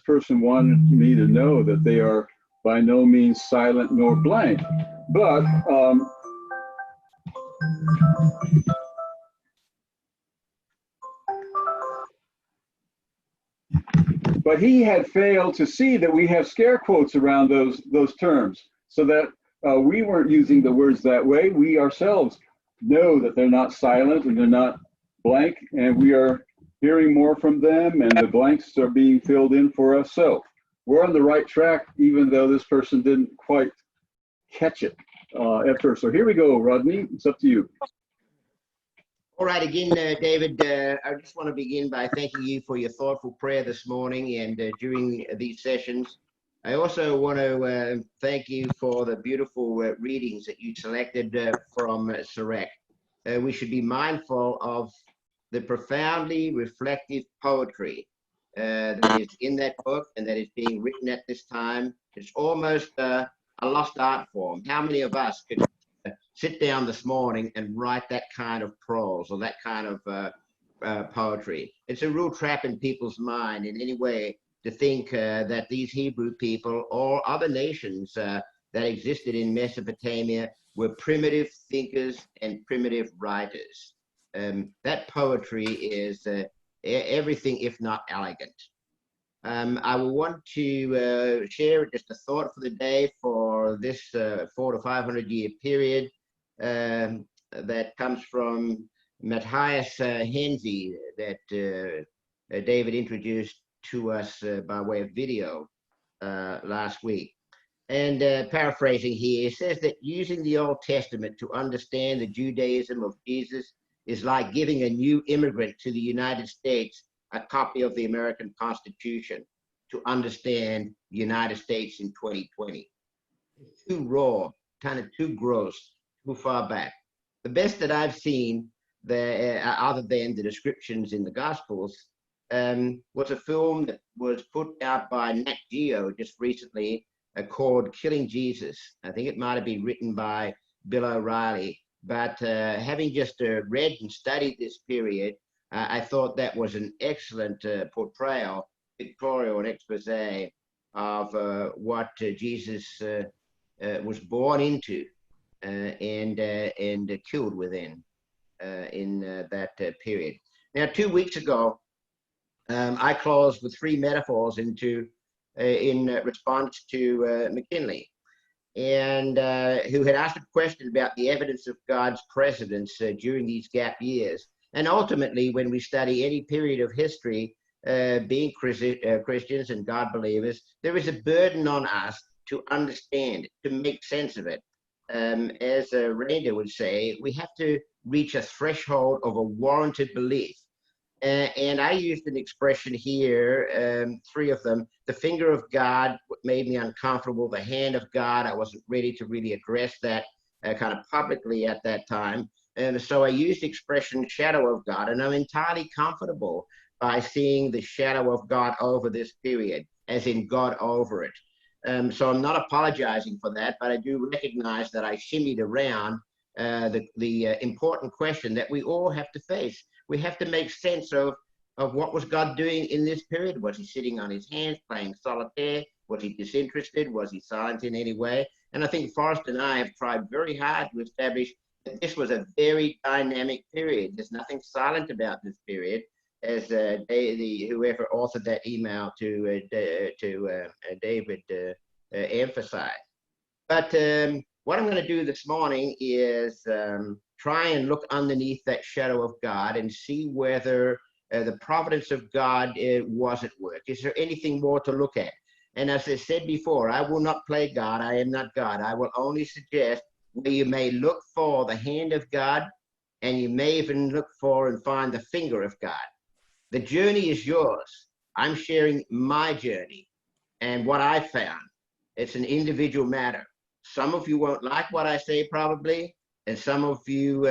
person wanted me to know that they are by no means silent nor blank. But he had failed to see that we have scare quotes around those terms, so that we weren't using the words that way. We ourselves know that they're not silent and they're not blank, and we are hearing more from them, and the blanks are being filled in for us. So we're on the right track, even though this person didn't quite catch it at first. So here we go, Rodney. It's up to you. All right, again, David, I just want to begin by thanking you for your thoughtful prayer this morning and during these sessions. I also want to thank you for the beautiful readings that you selected from Sirach. We should be mindful of the profoundly reflective poetry that is in that book and that is being written at this time. It's almost a lost art form. How many of us could sit down this morning and write that kind of prose or that kind of poetry? It's a real trap in people's mind in any way to think that these Hebrew people or other nations that existed in Mesopotamia were primitive thinkers and primitive writers. That poetry is everything if not elegant. I will want to share just a thought for the day for this 400 to 500 year period that comes from Matthias Henze that David introduced to us by way of video last week. And paraphrasing here, it says that using the Old Testament to understand the Judaism of Jesus is like giving a new immigrant to the United States a copy of the American Constitution to understand the United States in 2020. It's too raw, kind of too gross, too far back. The best that I've seen, other than the descriptions in the Gospels, was a film that was put out by Nat Geo just recently called Killing Jesus. I think it might have been written by Bill O'Reilly, but having just read and studied this period, I thought that was an excellent portrayal, pictorial and expose of what Jesus was born into and killed within in that period. Now, 2 weeks ago, I closed with 3 metaphors in response to McKinley, and who had asked a question about the evidence of God's presence during these gap years. And ultimately, when we study any period of history, being Christians and God believers, there is a burden on us to understand, to make sense of it. As Rainer would say, we have to reach a threshold of a warranted belief. And I used an expression here, 3 of them. The finger of God made me uncomfortable. The hand of God, I wasn't ready to really address that kind of publicly at that time. And so I used the expression shadow of God, and I'm entirely comfortable by seeing the shadow of God over this period, as in God over it. So I'm not apologizing for that, but I do recognize that I shimmied around the important question that we all have to face. We have to make sense of what was God doing in this period. Was he sitting on his hands playing solitaire? Was he disinterested? Was he silent in any way? And I think Forrest and I have tried very hard to establish that this was a very dynamic period. There's nothing silent about this period, as whoever authored that email to David emphasized. But what I'm going to do this morning is try and look underneath that shadow of God and see whether the providence of God was at work. Is there anything more to look at? And as I said before, I will not play God. I am not God. I will only suggest where you may look for the hand of God, and you may even look for and find the finger of God. The journey is yours. I'm sharing my journey and what I found. It's an individual matter. Some of you won't like what I say probably, and some of you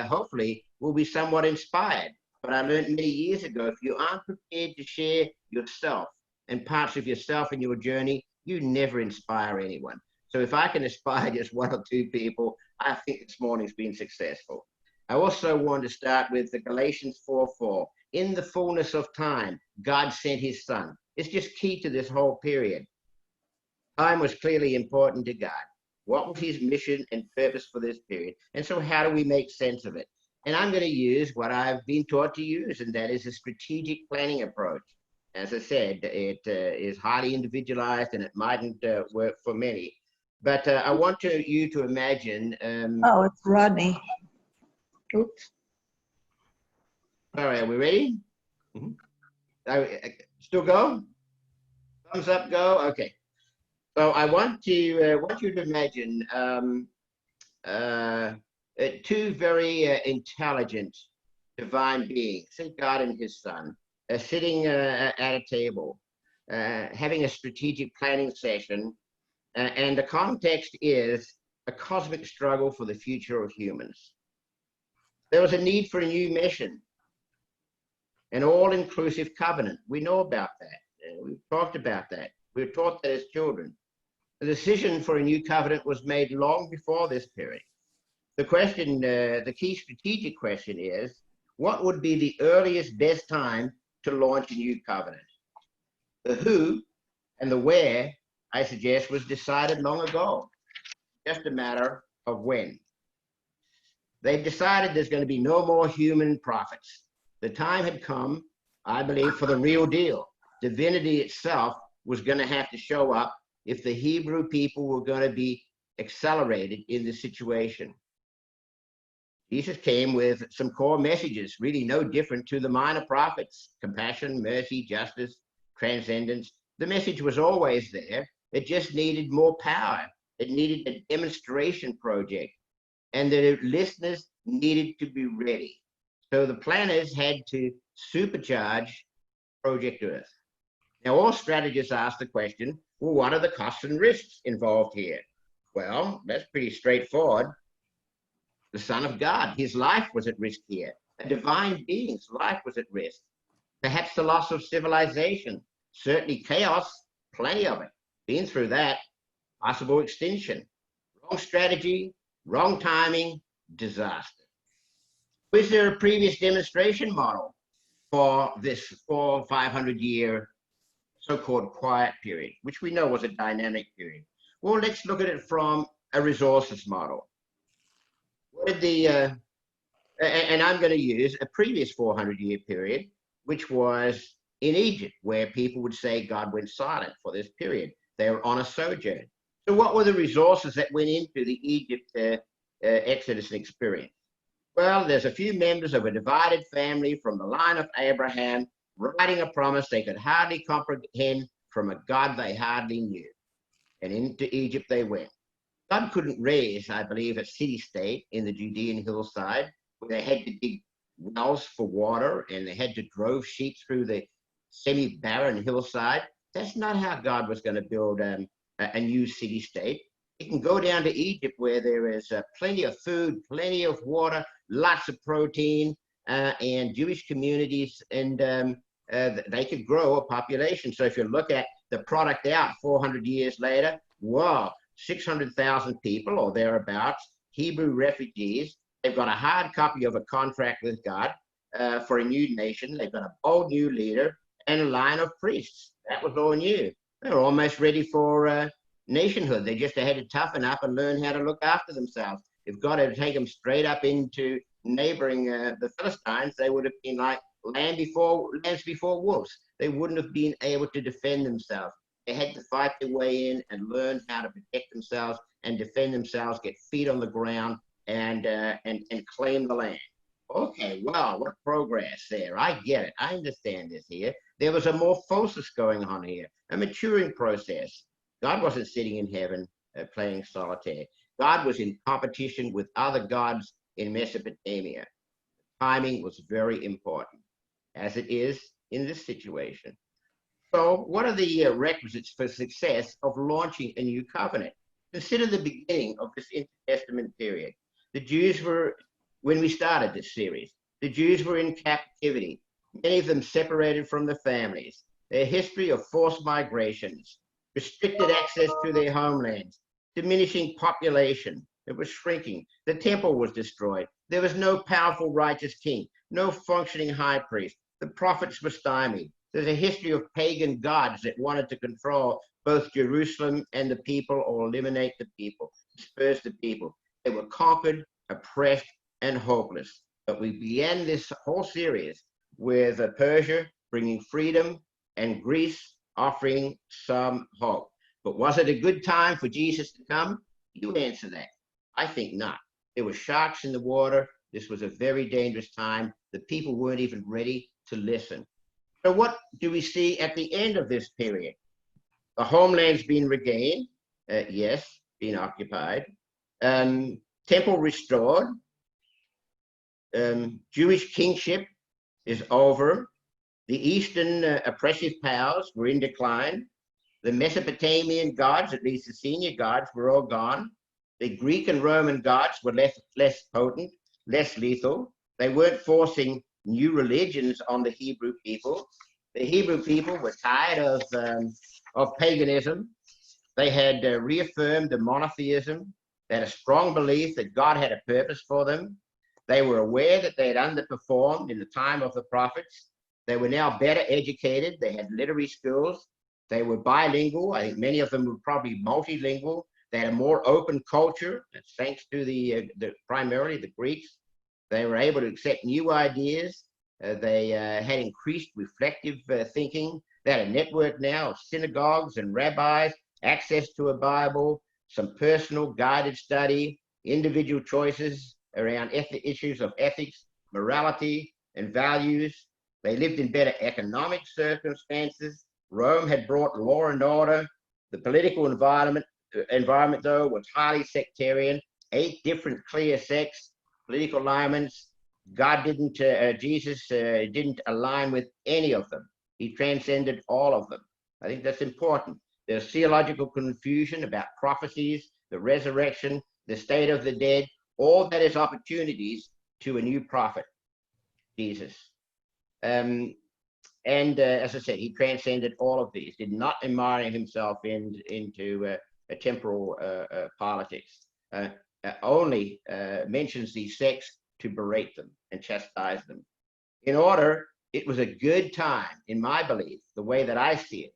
hopefully will be somewhat inspired. But I learned many years ago, if you aren't prepared to share yourself and parts of yourself in your journey, you never inspire anyone. So if I can inspire just 1 or 2 people, I think this morning's been successful. I also want to start with the Galatians 4:4. in the fullness of time, God sent his son. It's just key to this whole period. Time was clearly important to God. What was his mission and purpose for this period? And so how do we make sense of it? And I'm going to use what I've been taught to use, and that is a strategic planning approach. As I said, it is highly individualized and it mightn't work for many. But I want you to imagine. Oh, it's Rodney. Oops. All right, are we ready? Still go? Thumbs up, go? Okay. So I want you to imagine two very intelligent divine beings, say God and his son, sitting at a table, having a strategic planning session, and the context is a cosmic struggle for the future of humans. There was a need for a new mission, an all-inclusive covenant. We know about that. We've talked about that. We were taught that as children. The decision for a new covenant was made long before this period. The question, the key strategic question is, what would be the earliest, best time to launch a new covenant? The who and the where, I suggest, was decided long ago. Just a matter of when. They've decided there's going to be no more human prophets. The time had come, I believe, for the real deal. Divinity itself was going to have to show up if the Hebrew people were going to be accelerated in the situation. Jesus came with some core messages, really no different to the minor prophets: compassion, mercy, justice, transcendence. The message was always there. It just needed more power. It needed a demonstration project, and the listeners needed to be ready. So the planners had to supercharge Project Earth. Now, all strategists ask the question, well, what are the costs and risks involved here? Well, that's pretty straightforward. The Son of God, his life was at risk here. A divine being's life was at risk. Perhaps the loss of civilization, certainly chaos, plenty of it. Been through that. Possible extinction. Wrong strategy, wrong timing, disaster. Was there a previous demonstration model for this 400 or 500 year so-called quiet period, which we know was a dynamic period? Well, let's look at it from a resources model. What did the, and I'm going to use a previous 400-year period, which was in Egypt, where people would say God went silent for this period. They were on a sojourn. So what were the resources that went into the Egypt Exodus experience? Well, there's a few members of a divided family from the line of Abraham writing a promise they could hardly comprehend from a God they hardly knew. And into Egypt they went. God couldn't raise, I believe, a city-state in the Judean hillside where they had to dig wells for water and they had to drove sheep through the semi-barren hillside. That's not how God was going to build a new city-state. You can go down to Egypt where there is plenty of food, plenty of water, lots of protein, and Jewish communities, and they could grow a population. So if you look at the product out 400 years later, wow, 600,000 people or thereabouts, Hebrew refugees. They've got a hard copy of a contract with God for a new nation. They've got a bold new leader and a line of priests. That was all new. They were almost ready for nationhood. They just had to toughen up and learn how to look after themselves. If God had taken them straight up into neighboring the Philistines, they would have been like lambs before wolves. They wouldn't have been able to defend themselves. They had to fight their way in and learn how to protect themselves and defend themselves, get feet on the ground, and claim the land. Okay, wow, what progress there. I get it. I understand this here. There was a morphosis going on here, a maturing process. God wasn't sitting in heaven playing solitaire. God was in competition with other gods in Mesopotamia. Timing was very important, as it is in this situation. So what are the requisites for success of launching a new covenant? Consider the beginning of this intertestament period. The Jews were, when we started this series, the Jews were in captivity, many of them separated from their families. Their history of forced migrations, restricted access to their homelands, diminishing population, it was shrinking. The temple was destroyed. There was no powerful righteous king, no functioning high priest, The prophets were stymied. There's a history of pagan gods that wanted to control both Jerusalem and the people, or eliminate the people, disperse the people. They were conquered, oppressed, and hopeless. But we began this whole series with Persia bringing freedom and Greece offering some hope. But was it a good time for Jesus to come? You answer that. I think not. There were sharks in the water. This was a very dangerous time. The people weren't even ready to listen. So what do we see at the end of this period? The homeland's been regained. Yes, been occupied. Temple restored. Jewish kingship is over. The Eastern oppressive powers were in decline. The Mesopotamian gods, at least the senior gods, were all gone. The Greek and Roman gods were less potent, less lethal. They weren't forcing new religions on the Hebrew people. The Hebrew people were tired of paganism. They had reaffirmed the monotheism. They had a strong belief that God had a purpose for them. They were aware that they had underperformed in the time of the prophets. They were now better educated. They had literary skills. They were bilingual. I think many of them were probably multilingual. They had a more open culture, thanks to primarily the Greeks. They were able to accept new ideas. They had increased reflective thinking. They had a network now of synagogues and rabbis, access to a Bible, some personal guided study, individual choices around issues of ethics, morality, and values. They lived in better economic circumstances. Rome had brought law and order. The political environment, though, was highly sectarian. 8 different clear sects, political alignments. Jesus didn't align with any of them. He transcended all of them. I think that's important. There's theological confusion about prophecies, the resurrection, the state of the dead. All that is opportunities to a new prophet, Jesus. As I said, he transcended all of these, did not immerse himself into temporal politics, only mentions these sects to berate them and chastise them. It was a good time, in my belief, the way that I see it,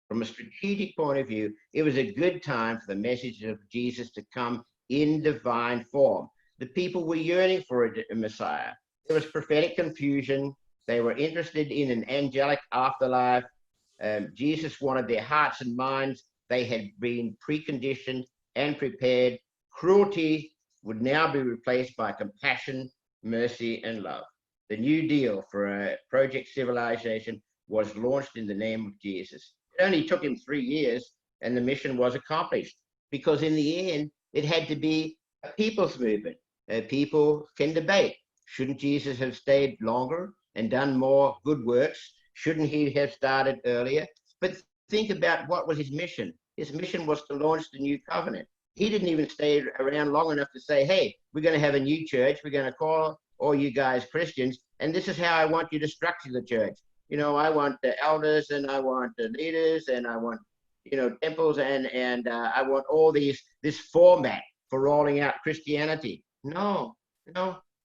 from a strategic point of view, it was a good time for the message of Jesus to come in divine form. The people were yearning for a Messiah. There was prophetic confusion. They were interested in an angelic afterlife. Jesus wanted their hearts and minds. They had been preconditioned and prepared. Cruelty would now be replaced by compassion, mercy, and love. The New Deal for a Project Civilization was launched in the name of Jesus. It only took him 3 years, and the mission was accomplished, because in the end, it had to be a people's movement. People can debate. Shouldn't Jesus have stayed longer and done more good works? Shouldn't he have started earlier? But think about what was his mission. His mission was to launch the new covenant. He didn't even stay around long enough to say, hey, we're going to have a new church. We're going to call all you guys Christians, and this is how I want you to structure the church. You know, I want the elders, and I want the leaders, and I want, temples, and I want all this format for rolling out Christianity. No,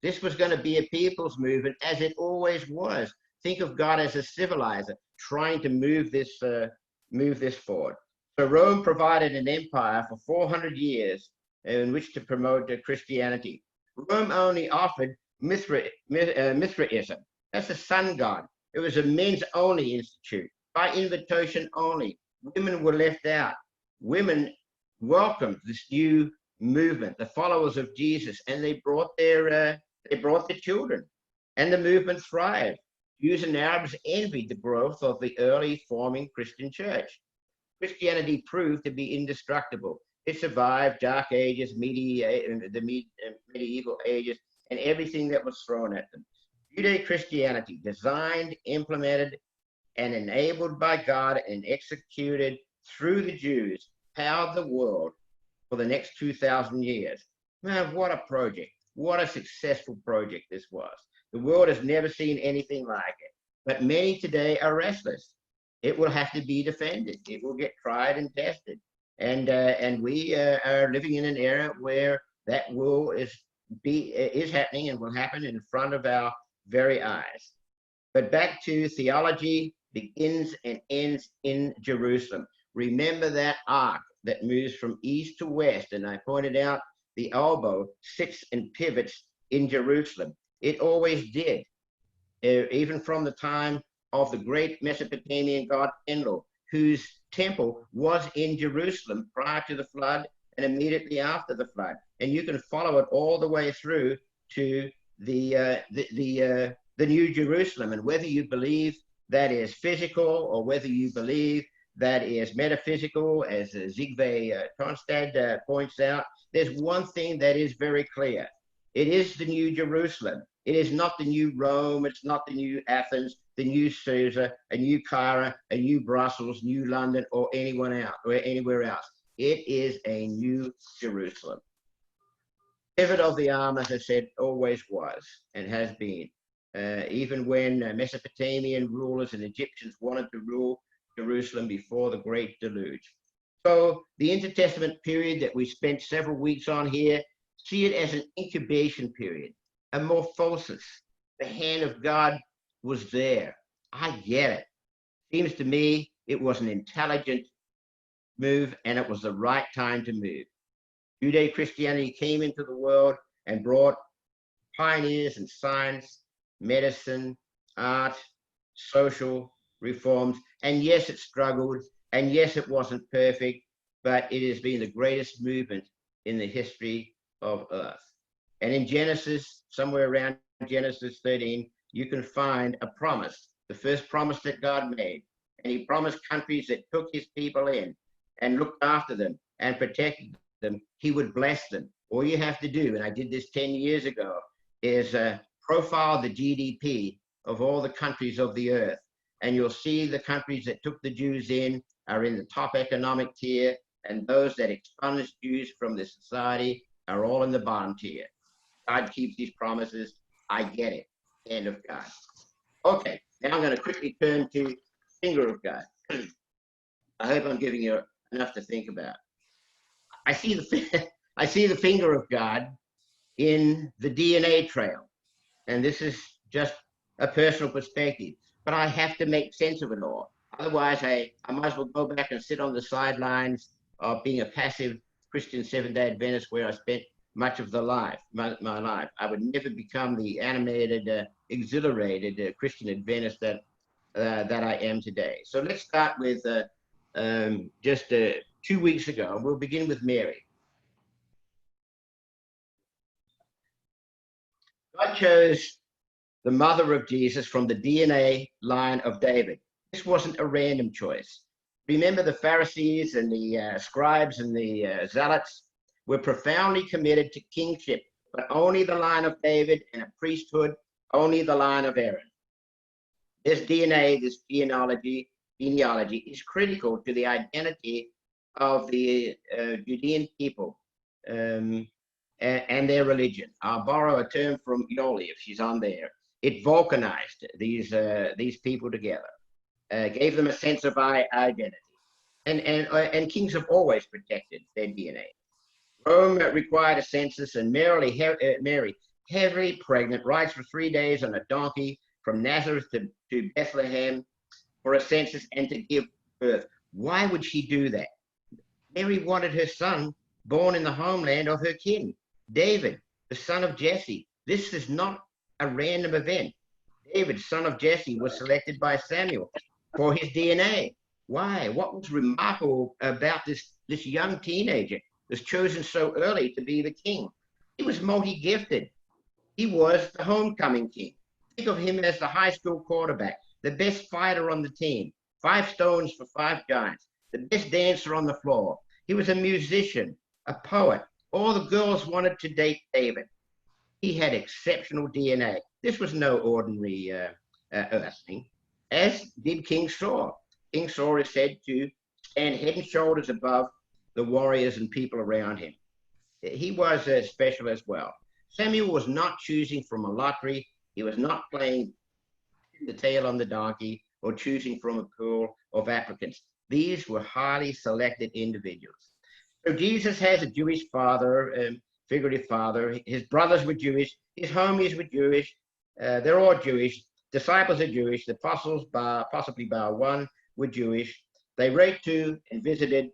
this was going to be a people's movement, as it always was. Think of God as a civilizer trying to move this forward. So Rome provided an empire for 400 years in which to promote Christianity. Rome only offered Mithraism. That's a sun god. It was a men's only institute, by invitation only. Women were left out. Women welcomed this new movement, the followers of Jesus, and they brought their children, and the movement thrived. Jews and Arabs envied the growth of the early forming Christian church. Christianity proved to be indestructible. It survived dark ages, the medieval ages, and everything that was thrown at them. Judeo-Christianity, designed, implemented, and enabled by God and executed through the Jews, powered the world for the next 2,000 years. Man, what a project. What a successful project this was. The world has never seen anything like it. But many today are restless. It will have to be defended. It will get tried and tested. And we are living in an era where that is happening and will happen in front of our very eyes. But back to theology begins and ends in Jerusalem. Remember that arc that moves from east to west. And I pointed out the elbow sits and pivots in Jerusalem. It always did, even from the time of the great Mesopotamian god Enlil, whose temple was in Jerusalem prior to the flood and immediately after the flood. And you can follow it all the way through to the New Jerusalem. And whether you believe that is physical or whether you believe that is metaphysical, as Zygve Tonstad points out, there's one thing that is very clear. It is the New Jerusalem. It is not the new Rome. It's not the new Athens, the new Susa, a new Cairo, a new Brussels, new London, or anyone else or anywhere else. It is a new Jerusalem. Pivot of the arm, as I said, always was and has been. Even when Mesopotamian rulers and Egyptians wanted to rule Jerusalem before the great deluge. So the intertestament period that we spent several weeks on here, see it as an incubation period, a morphosis. The hand of God was there. I get it. Seems to me it was an intelligent move and it was the right time to move. Judeo-Christianity came into the world and brought pioneers in science, medicine, art, social reforms. And yes, it struggled. And yes, it wasn't perfect, but it has been the greatest movement in the history of Earth. And in Genesis, somewhere around Genesis 13, you can find a promise, the first promise that God made. And he promised countries that took his people in and looked after them and protected them, he would bless them. All you have to do, and I did this 10 years ago, is profile the GDP of all the countries of the earth. And you'll see the countries that took the Jews in are in the top economic tier, and those that expunged Jews from the society are all in the bottom tier. God keeps his promises. I get it. Hand of God. Okay, now I'm going to quickly turn to finger of God. I hope I'm giving you enough to think about. I see the finger of God in the DNA trail, and this is just a personal perspective, but I have to make sense of it all. Otherwise, I might as well go back and sit on the sidelines of being a passive Christian Seventh-day Adventist where I spent much of my life. I would never become the animated, exhilarated Christian Adventist that I am today. So let's start with just 2 weeks ago. We'll begin with Mary. God chose the mother of Jesus from the DNA line of David. This wasn't a random choice. Remember, the Pharisees and the scribes and the zealots were profoundly committed to kingship, but only the line of David, and a priesthood, only the line of Aaron. This DNA, this genealogy is critical to the identity of the Judean people and their religion. I'll borrow a term from Yoli if she's on there. It vulcanized these people together, gave them a sense of identity. And kings have always protected their DNA. Rome required a census, and Mary, heavily pregnant, rides for 3 days on a donkey from Nazareth to Bethlehem for a census and to give birth. Why would she do that? Mary wanted her son born in the homeland of her kin, David, the son of Jesse. This is not a random event. David, son of Jesse, was selected by Samuel for his DNA. Why? What was remarkable about this young teenager was chosen so early to be the king? He was multi-gifted. He was the homecoming king. Think of him as the high school quarterback, the best fighter on the team, 5 stones for 5 giants, the best dancer on the floor. He was a musician, a poet. All the girls wanted to date David. He had exceptional DNA. This was no ordinary earthling, as did King Saul. King Saul is said to stand head and shoulders above the warriors and people around him. He was special as well. Samuel was not choosing from a lottery. He was not playing the tail on the donkey or choosing from a pool of applicants. These were highly selected individuals. So Jesus has a Jewish father, figurative father. His brothers were Jewish. His homies were Jewish. They're all Jewish. disciples are Jewish. The apostles, possibly bar one, were Jewish. They wrote to and visited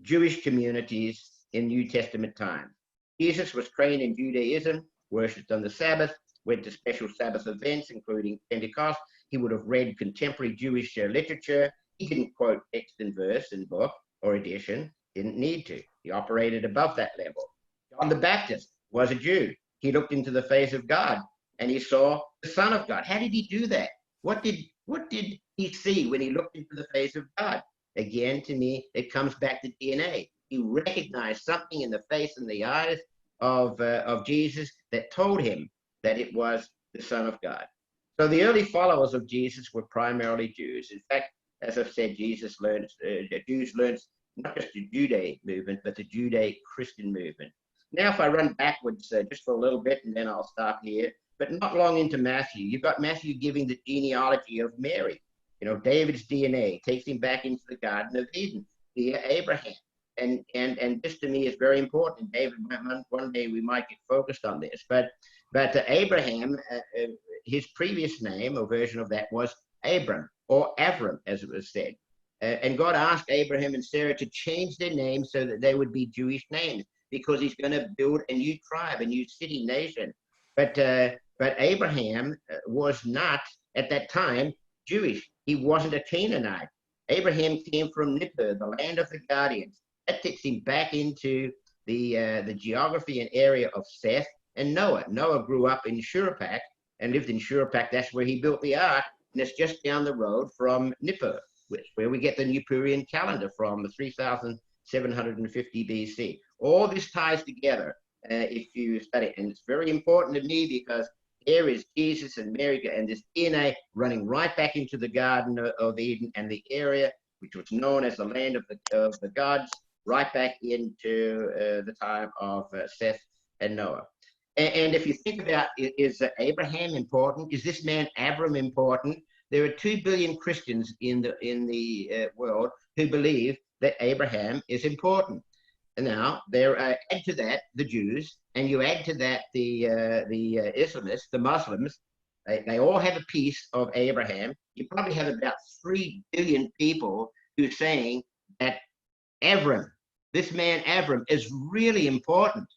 Jewish communities in New Testament times. Jesus was trained in Judaism, worshipped on the Sabbath, went to special Sabbath events, including Pentecost. He would have read contemporary Jewish literature. He didn't quote text and verse in book or edition, didn't need to. He operated above that level. John the Baptist was a Jew. He looked into the face of God and he saw the Son of God. How did he do that? What did he see when he looked into the face of God? Again, to me, it comes back to DNA. He recognized something in the face and the eyes of Jesus that told him that it was the Son of God. So the early followers of Jesus were primarily Jews. In fact, as I've said, Jews learned not just the Judaic movement, but the Judaic-Christian movement. Now, if I run backwards just for a little bit, and then I'll stop here, but not long into Matthew, you've got Matthew giving the genealogy of Mary. You know, David's DNA takes him back into the Garden of Eden via Abraham. And this to me is very important. David, one day we might get focused on this, but Abraham, his previous name or version of that was Abram or Avram, as it was said. And God asked Abraham and Sarah to change their names so that they would be Jewish names, because he's going to build a new tribe, a new city nation. But Abraham was not, at that time, Jewish. He wasn't a Canaanite. Abraham came from Nippur, the land of the guardians. That takes him back into the geography and area of Seth and Noah. Noah grew up in Shurpak and lived in Shurpak. That's where he built the ark, and it's just down the road from Nippur, where we get the Nippurian calendar from, the 3750 BC. All this ties together if you study, and it's very important to me because here is Jesus and Mary and this DNA running right back into the Garden of Eden and the area which was known as the land of the gods, right back into the time of Seth and Noah. And if you think about, is Abraham important? Is this man Abram important? There are 2 billion Christians in the world who believe that Abraham is important. And now there add to that the Jews, and you add to that the Islamists, the Muslims. They all have a piece of Abraham. You probably have about 3 billion people who are saying that Abram, this man Abram, is really important.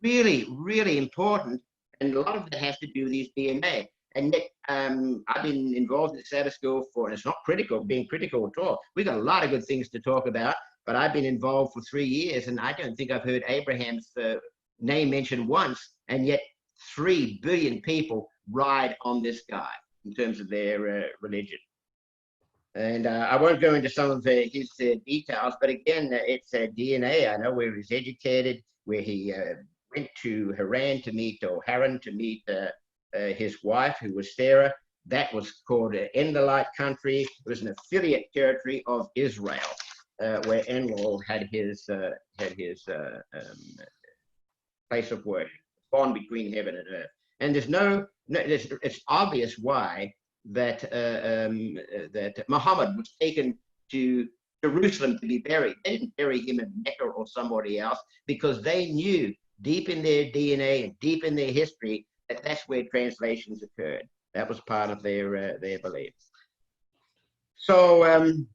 Really, really important. And a lot of it has to do with his DNA. And yet, I've been involved in Sabbath school and it's not being critical at all. We've got a lot of good things to talk about, but I've been involved for 3 years, and I don't think I've heard Abraham's name mentioned once, and yet 3 billion people ride on this guy in terms of their religion. And I won't go into some of his details, but again, it's DNA. I know where he's educated, where he went to Haran to meet his wife, who was Sarah. That was called Endolite country. It was an affiliate territory of Israel, where Enlil had his place of worship, bond between heaven and earth. And it's obvious why that Muhammad was taken to Jerusalem to be buried. They didn't bury him in Mecca or somebody else, because they knew deep in their DNA and deep in their history that that's where translations occurred. That was part of their beliefs. So, and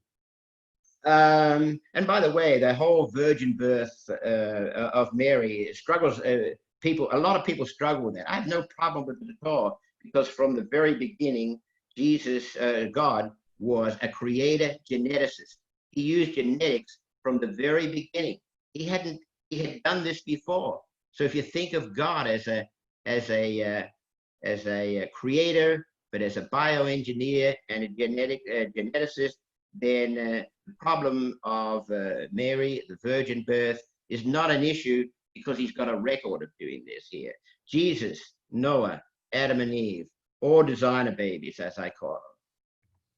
by the way, the whole virgin birth of Mary struggles. A lot of people struggle with that. I have no problem with it at all, because from the very beginning, Jesus, God, was a creator geneticist. He used genetics from the very beginning. He had done this before. So if you think of God as a creator, but as a bioengineer and a geneticist, then the problem of Mary, the virgin birth, is not an issue, because he's got a record of doing this here. Jesus, Noah, Adam and Eve, all designer babies, as I call them.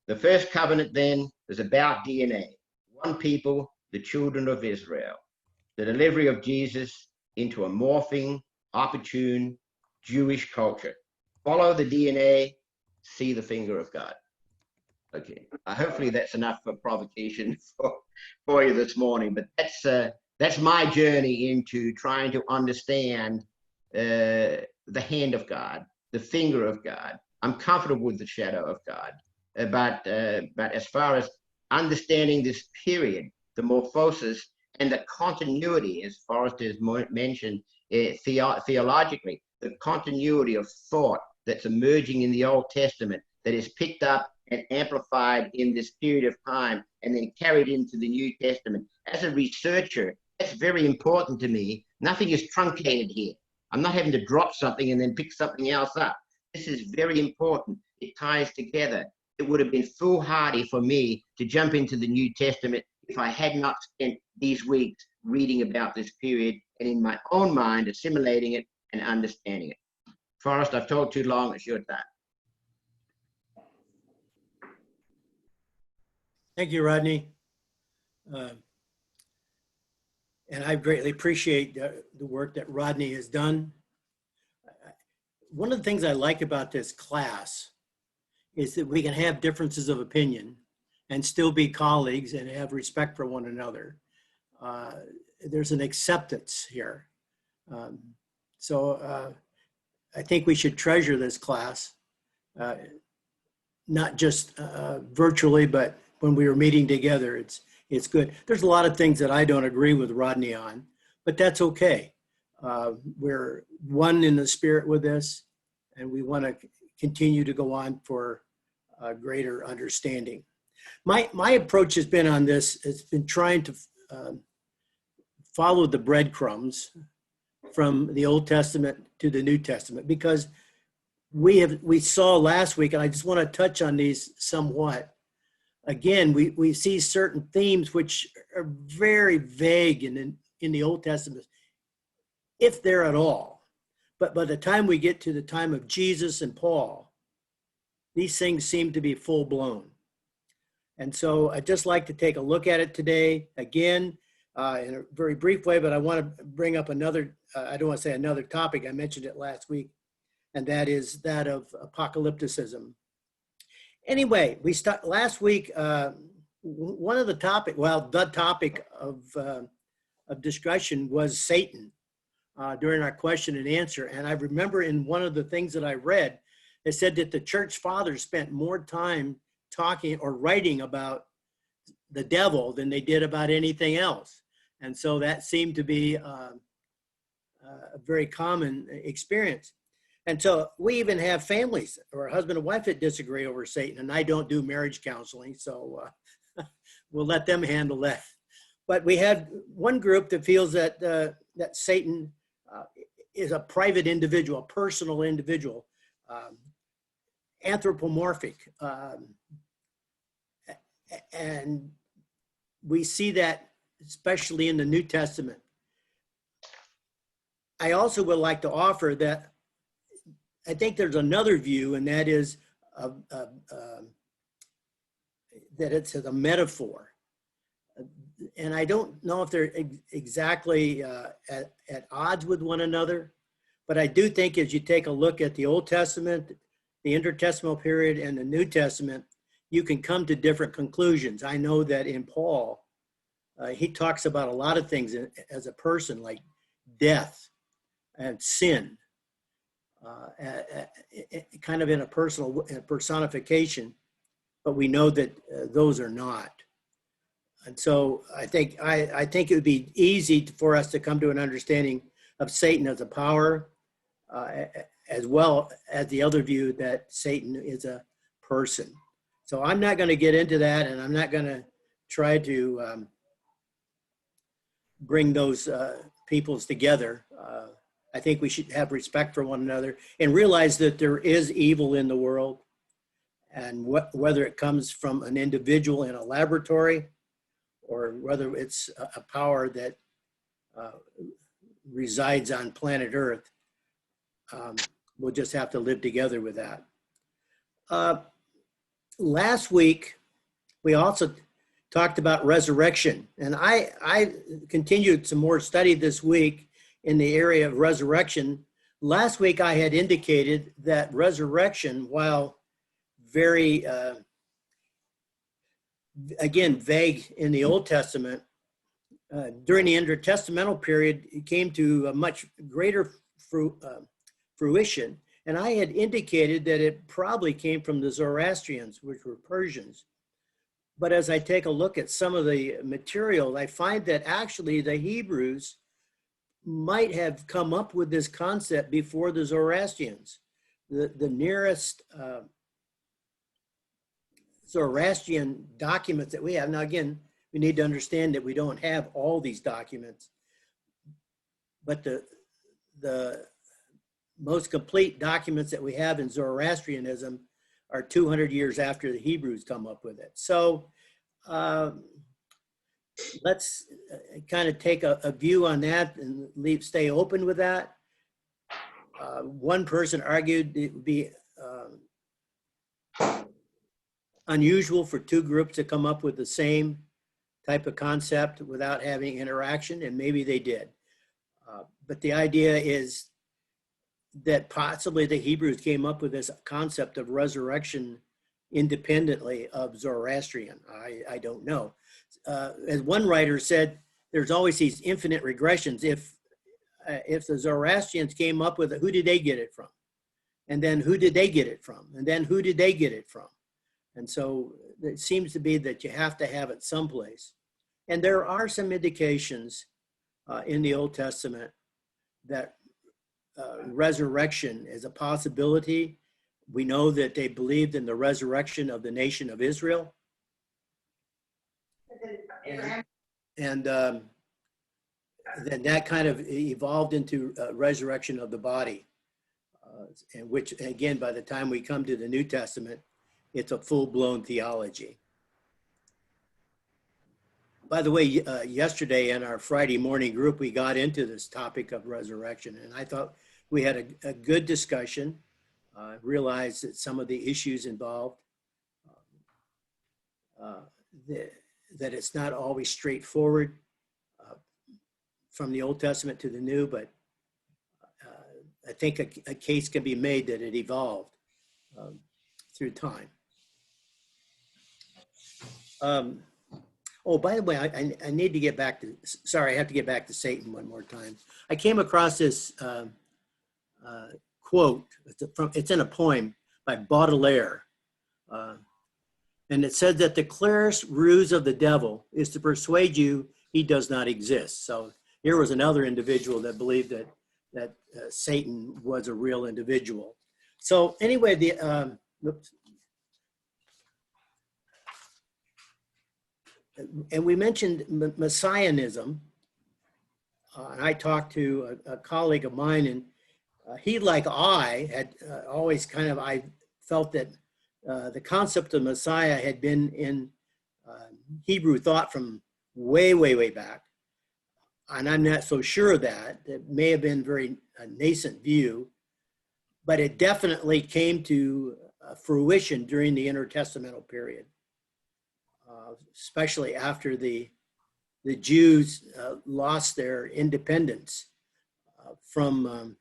The first covenant then is about DNA. One people, the children of Israel. The delivery of Jesus into a morphing, opportune Jewish culture. Follow the DNA, see the finger of God. Okay, hopefully that's enough for provocation for you this morning, but that's my journey into trying to understand the hand of God the finger of God. I'm comfortable with the shadow of God. But as far as understanding this period, the morphosis and the continuity, as Forrest has mentioned, theologically, the continuity of thought that's emerging in the Old Testament that is picked up and amplified in this period of time and then carried into the New Testament. As a researcher, that's very important to me. Nothing is truncated here. I'm not having to drop something and then pick something else up. This is very important. It ties together. It would have been foolhardy for me to jump into the New Testament if I had not spent these weeks reading about this period and in my own mind assimilating it and understanding it. Forrest, I've talked too long. It's your time. Thank you, Rodney. And I greatly appreciate the work that Rodney has done. One of the things I like about this class is that we can have differences of opinion and still be colleagues and have respect for one another. There's an acceptance here. So I think we should treasure this class, not just virtually, but when we were meeting together. It's good. There's a lot of things that I don't agree with Rodney on, but that's okay. We're one in the spirit with this, and we want to continue to go on for greater understanding. My approach has been on this, it's been trying to follow the breadcrumbs from the Old Testament to the New Testament, because we saw last week, and I just want to touch on these somewhat. Again, we see certain themes which are very vague in the Old Testament, if they're at all. But by the time we get to the time of Jesus and Paul, these things seem to be full blown. And so I'd just like to take a look at it today, again, in a very brief way, but I want to bring up another, I don't want to say another topic, I mentioned it last week, and that is that of apocalypticism. Anyway, we start last week. One of the topic, well, the topic of discussion was Satan during our question and answer. And I remember in one of the things that I read, it said that the church fathers spent more time talking or writing about the devil than they did about anything else. And so that seemed to be a very common experience. And so we even have families or husband and wife that disagree over Satan, and I don't do marriage counseling, so we'll let them handle that. But we had one group that feels that that Satan is a private individual, a personal individual, anthropomorphic, and we see that especially in the New Testament. I also would like to offer that I think there's another view, and that is that it's a metaphor. And I don't know if they're exactly at odds with one another, but I do think as you take a look at the Old Testament, the intertestamental period, and the New Testament, you can come to different conclusions. I know that in Paul, he talks about a lot of things as a person, like death and sin. Kind of in a personal personification, but we know that those are not. And so I think it would be easy for us to come to an understanding of Satan as a power, as well as the other view that Satan is a person. So I'm not going to get into that, and I'm not going to try to bring those peoples together. I think we should have respect for one another and realize that there is evil in the world, and whether it comes from an individual in a laboratory or whether it's a power that resides on planet Earth, we'll just have to live together with that. Last week, we also talked about resurrection, and I continued some more study this week in the area of resurrection. Last week, I had indicated that resurrection, while very, again, vague in the Old Testament, during the intertestamental period, it came to a much greater fruition And I had indicated that it probably came from the Zoroastrians, which were Persians. But as I take a look at some of the material, I find that actually the Hebrews might have come up with this concept before the Zoroastrians. The nearest Zoroastrian documents that we have, now again, we need to understand that we don't have all these documents, but the most complete documents that we have in Zoroastrianism are 200 years after the Hebrews come up with it. So let's kind of take a view on that and stay open with that. One person argued it would be unusual for two groups to come up with the same type of concept without having interaction, and maybe they did. But the idea is that possibly the Hebrews came up with this concept of resurrection independently of Zoroastrian. I don't know. As one writer said, there's always these infinite regressions. If the Zoroastrians came up with it, who did they get it from? And then who did they get it from? And then who did they get it from? And so it seems to be that you have to have it someplace. And there are some indications in the Old Testament that resurrection is a possibility. We know that they believed in the resurrection of the nation of Israel. And then that kind of evolved into resurrection of the body. And which, again, by the time we come to the New Testament, it's a full-blown theology. By the way, yesterday in our Friday morning group, we got into this topic of resurrection, and I thought we had a good discussion. Realized that some of the issues involved, that it's not always straightforward from the Old Testament to the New, but I think a case can be made that it evolved through time. Oh, by the way, I need to get back to, sorry, I have to get back to Satan one more time. I came across this quote, it's in a poem by Baudelaire. And it said that the clearest ruse of the devil is to persuade you he does not exist. So here was another individual that believed that Satan was a real individual. So anyway, and we mentioned messianism. And I talked to a colleague of mine, and he, like I, had always kind of, I felt that the concept of Messiah had been in Hebrew thought from way, way, way back. And I'm not so sure of that. It may have been very nascent view, but it definitely came to fruition during the intertestamental period, especially after the Jews lost their independence from,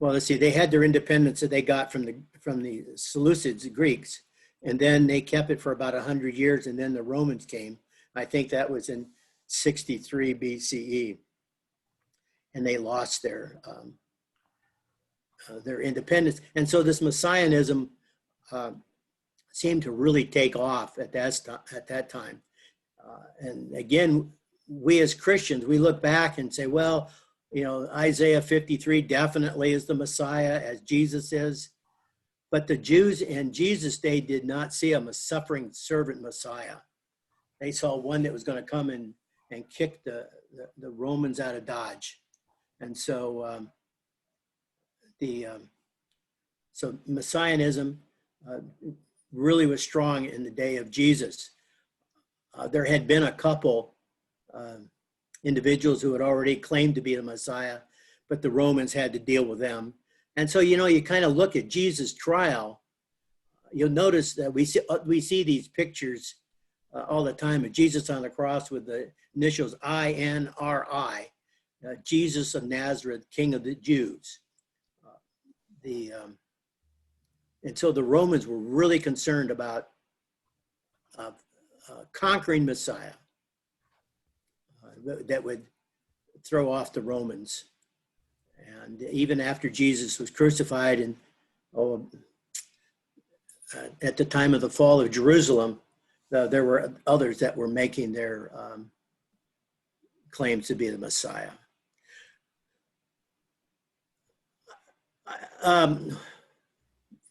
well, let's see, they had their independence that they got from the Seleucids, the Greeks, and then they kept it for about 100 years, and then the Romans came. I think that was in 63 BCE, and they lost their independence. And so this messianism seemed to really take off at that time. And again, we as Christians, we look back and say, well, you know, Isaiah 53 definitely is the Messiah, as Jesus is. But the Jews in Jesus' day did not see a suffering servant Messiah. They saw one that was going to come and kick the Romans out of Dodge. And so so Messianism really was strong in the day of Jesus. There had been a couple individuals who had already claimed to be the Messiah, but the Romans had to deal with them. And so, you know, you kind of look at Jesus' trial, you'll notice that we see these pictures all the time of Jesus on the cross with the initials INRI, Jesus of Nazareth, King of the Jews. And so the Romans were really concerned about conquering Messiah that would throw off the Romans. And even after Jesus was crucified and at the time of the fall of Jerusalem, there were others that were making their claims to be the Messiah.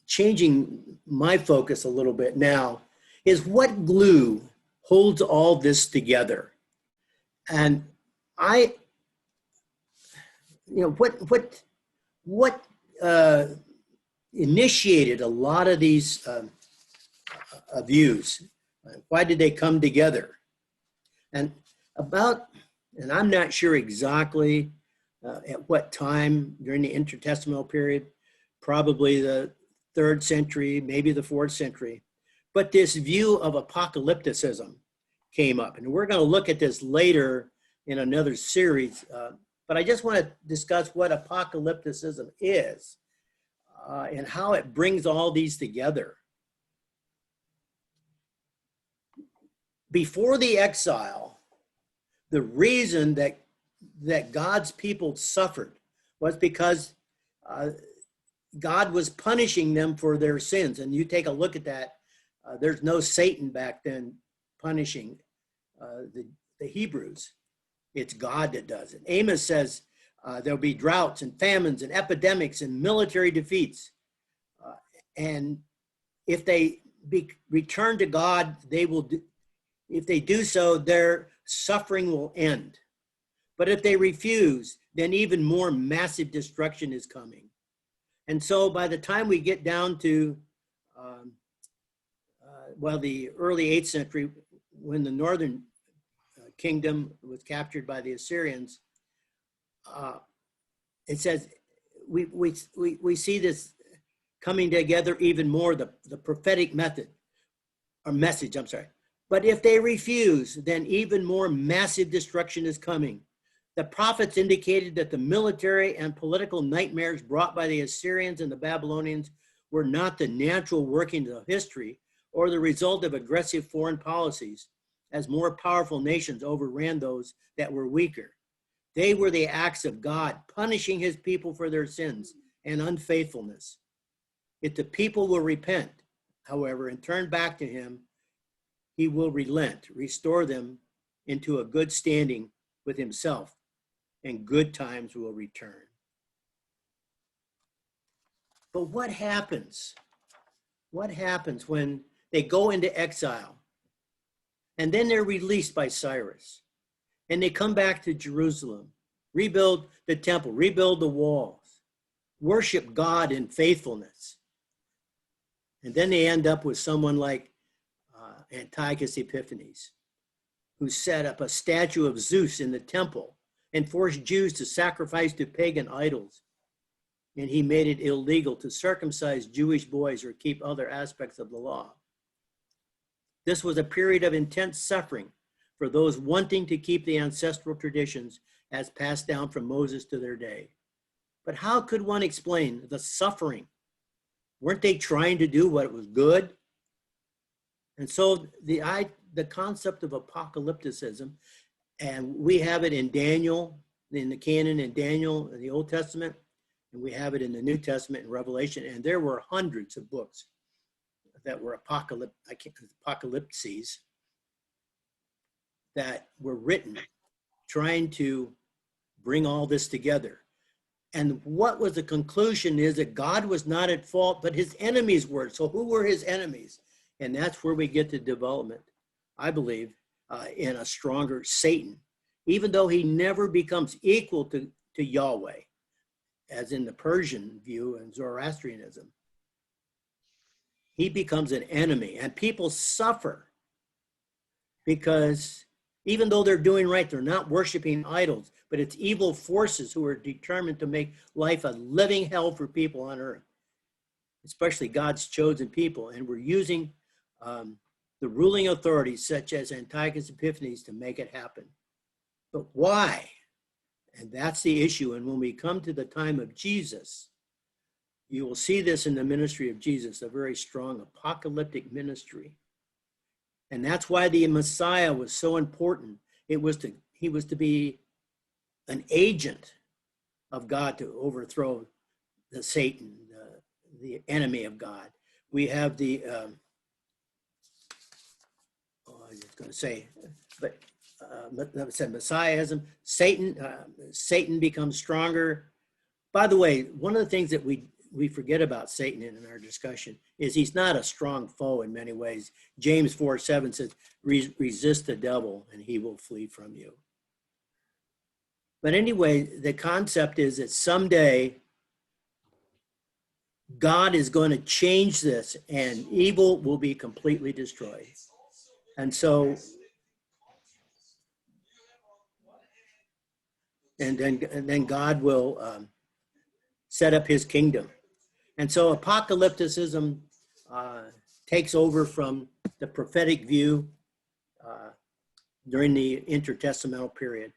Changing my focus a little bit now is what glue holds all this together. And what initiated a lot of these views? Why did they come together? And I'm not sure exactly at what time during the intertestamental period, probably the 3rd century, maybe the 4th century, but this view of apocalypticism came up. And we're going to look at this later in another series, but I just want to discuss what apocalypticism is and how it brings all these together. Before the exile, the reason that God's people suffered was because God was punishing them for their sins. And you take a look at that, there's no Satan back then punishing the Hebrews. It's God that does it. Amos says there'll be droughts and famines and epidemics and military defeats. And if they return to God, if they do so, their suffering will end. But if they refuse, then even more massive destruction is coming. And so by the time we get down to, the early 8th century, when the northern kingdom was captured by the Assyrians, it says we see this coming together even more, the prophetic message. But if they refuse, then even more massive destruction is coming. The prophets indicated that the military and political nightmares brought by the Assyrians and the Babylonians were not the natural workings of history or the result of aggressive foreign policies, as more powerful nations overran those that were weaker. They were the acts of God punishing his people for their sins and unfaithfulness. If the people will repent, however, and turn back to him, he will relent, restore them into a good standing with himself, and good times will return. But what happens? What happens when they go into exile and then they're released by Cyrus and they come back to Jerusalem, rebuild the temple, rebuild the walls, worship God in faithfulness? And then they end up with someone like Antiochus Epiphanes, who set up a statue of Zeus in the temple and forced Jews to sacrifice to pagan idols. And he made it illegal to circumcise Jewish boys or keep other aspects of the law. This was a period of intense suffering for those wanting to keep the ancestral traditions as passed down from Moses to their day. But how could one explain the suffering? Weren't they trying to do what was good? And so the concept of apocalypticism, and we have it in Daniel, in the canon in Daniel in the Old Testament, and we have it in the New Testament in Revelation, and there were hundreds of books that were apocalypses that were written trying to bring all this together. And what was the conclusion is that God was not at fault, but his enemies were. So who were his enemies? And that's where we get the development, I believe, in a stronger Satan, even though he never becomes equal to Yahweh, as in the Persian view and Zoroastrianism. He becomes an enemy, and people suffer because even though they're doing right, they're not worshiping idols, but it's evil forces who are determined to make life a living hell for people on earth, especially God's chosen people. And we're using the ruling authorities such as Antiochus Epiphanes to make it happen. But why? And that's the issue. And when we come to the time of Jesus, you will see this in the ministry of Jesus, a very strong apocalyptic ministry. And that's why the Messiah was so important. He was to be an agent of God to overthrow the Satan, the enemy of God. We have the, I was just going to say, but said Messiahism. Satan becomes stronger. By the way, one of the things that we forget about Satan in our discussion is he's not a strong foe in many ways. James 4:7 says, resist the devil and he will flee from you. But anyway, the concept is that someday God is going to change this and evil will be completely destroyed. And so, and then God will set up his kingdom. And so apocalypticism takes over from the prophetic view during the intertestamental period.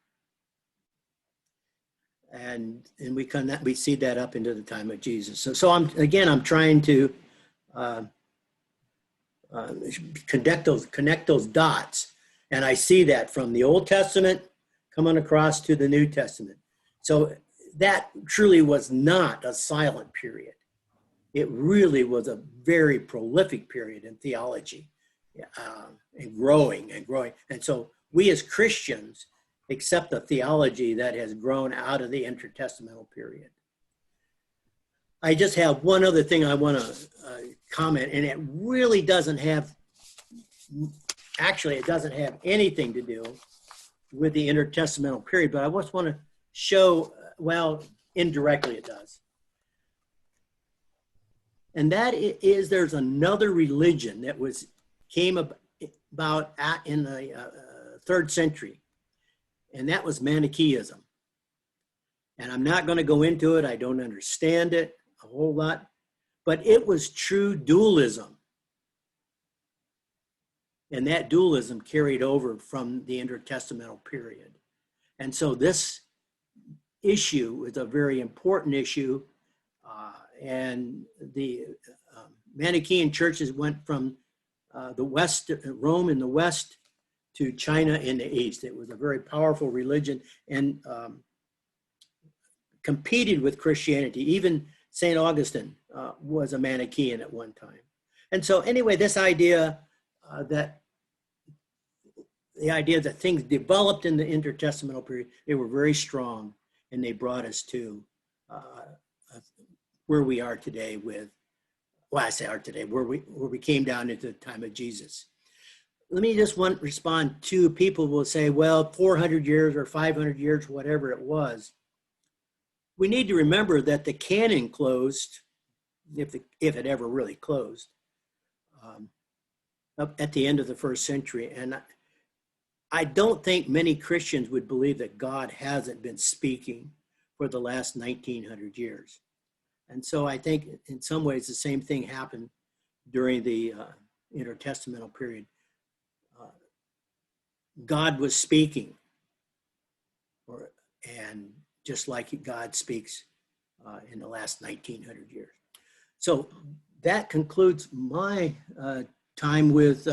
And we see that up into the time of Jesus. So I'm trying to connect those dots, and I see that from the Old Testament coming across to the New Testament. So that truly was not a silent period. It really was a very prolific period in theology, and growing. And so we as Christians accept a theology that has grown out of the intertestamental period. I just have one other thing I want to comment, and it really doesn't have, actually it doesn't have anything to do with the intertestamental period, but I just want to show, well, indirectly it does. And that is, there's another religion that came about in the 3rd century. And that was Manichaeism. And I'm not going to go into it. I don't understand it a whole lot. But it was true dualism. And that dualism carried over from the intertestamental period. And so this issue is a very important issue. And the Manichaean churches went from the West, Rome in the West, to China in the East. It was a very powerful religion and competed with Christianity. Even St. Augustine was a Manichaean at one time. And so anyway, this idea that things developed in the intertestamental period, they were very strong, and they brought us to where we are today with, well, I say are today, where we came down into the time of Jesus. Let me just respond to people will say, well, 400 years or 500 years, whatever it was. We need to remember that the canon closed, if it ever really closed, up at the end of the 1st century. And I don't think many Christians would believe that God hasn't been speaking for the last 1900 years. And so I think in some ways the same thing happened during the intertestamental period. God was speaking, and just like God speaks in the last 1900 years. So that concludes my time with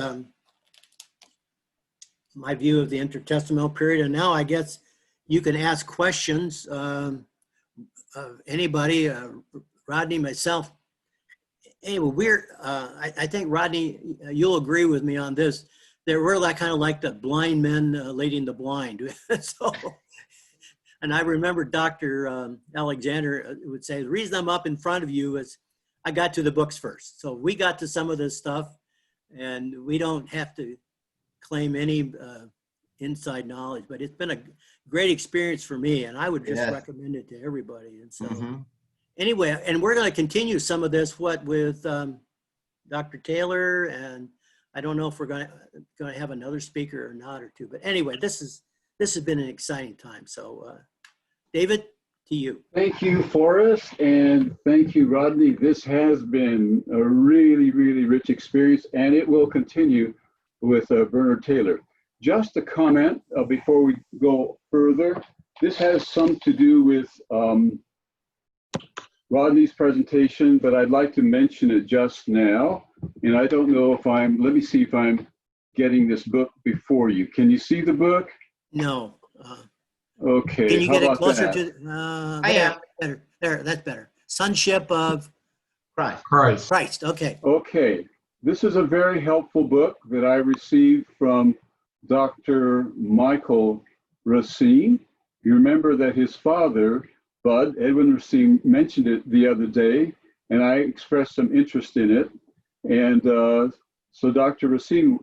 my view of the intertestamental period. And now I guess you can ask questions of anybody, Rodney, myself. Anyway, I think, Rodney, you'll agree with me on this. We're like kind of like the blind men leading the blind. So, and I remember Dr. Alexander would say, the reason I'm up in front of you is I got to the books first. So we got to some of this stuff, and we don't have to claim any inside knowledge, but it's been a great experience for me, and I would just recommend it to everybody. And so anyway, and we're going to continue some of this, with Dr. Taylor, and I don't know if we're going to have another speaker or not or two, but anyway, this has been an exciting time. So David, to you. Thank you, Forrest, and thank you, Rodney. This has been a really, really rich experience, and it will continue with Bernard Taylor. Just a comment before we go further. This has some to do with Rodney's presentation, but I'd like to mention it just now. And I don't know if let me see if I'm getting this book before you. Can you see the book? No. Okay, Can you how get it about closer that? to, I am. better, there, that's better. Sonship of Christ. Christ. Christ, okay. Okay, this is a very helpful book that I received from Dr. Michael Racine. You remember that his father, Bud, Edwin Racine, mentioned it the other day, and I expressed some interest in it. And so Dr. Racine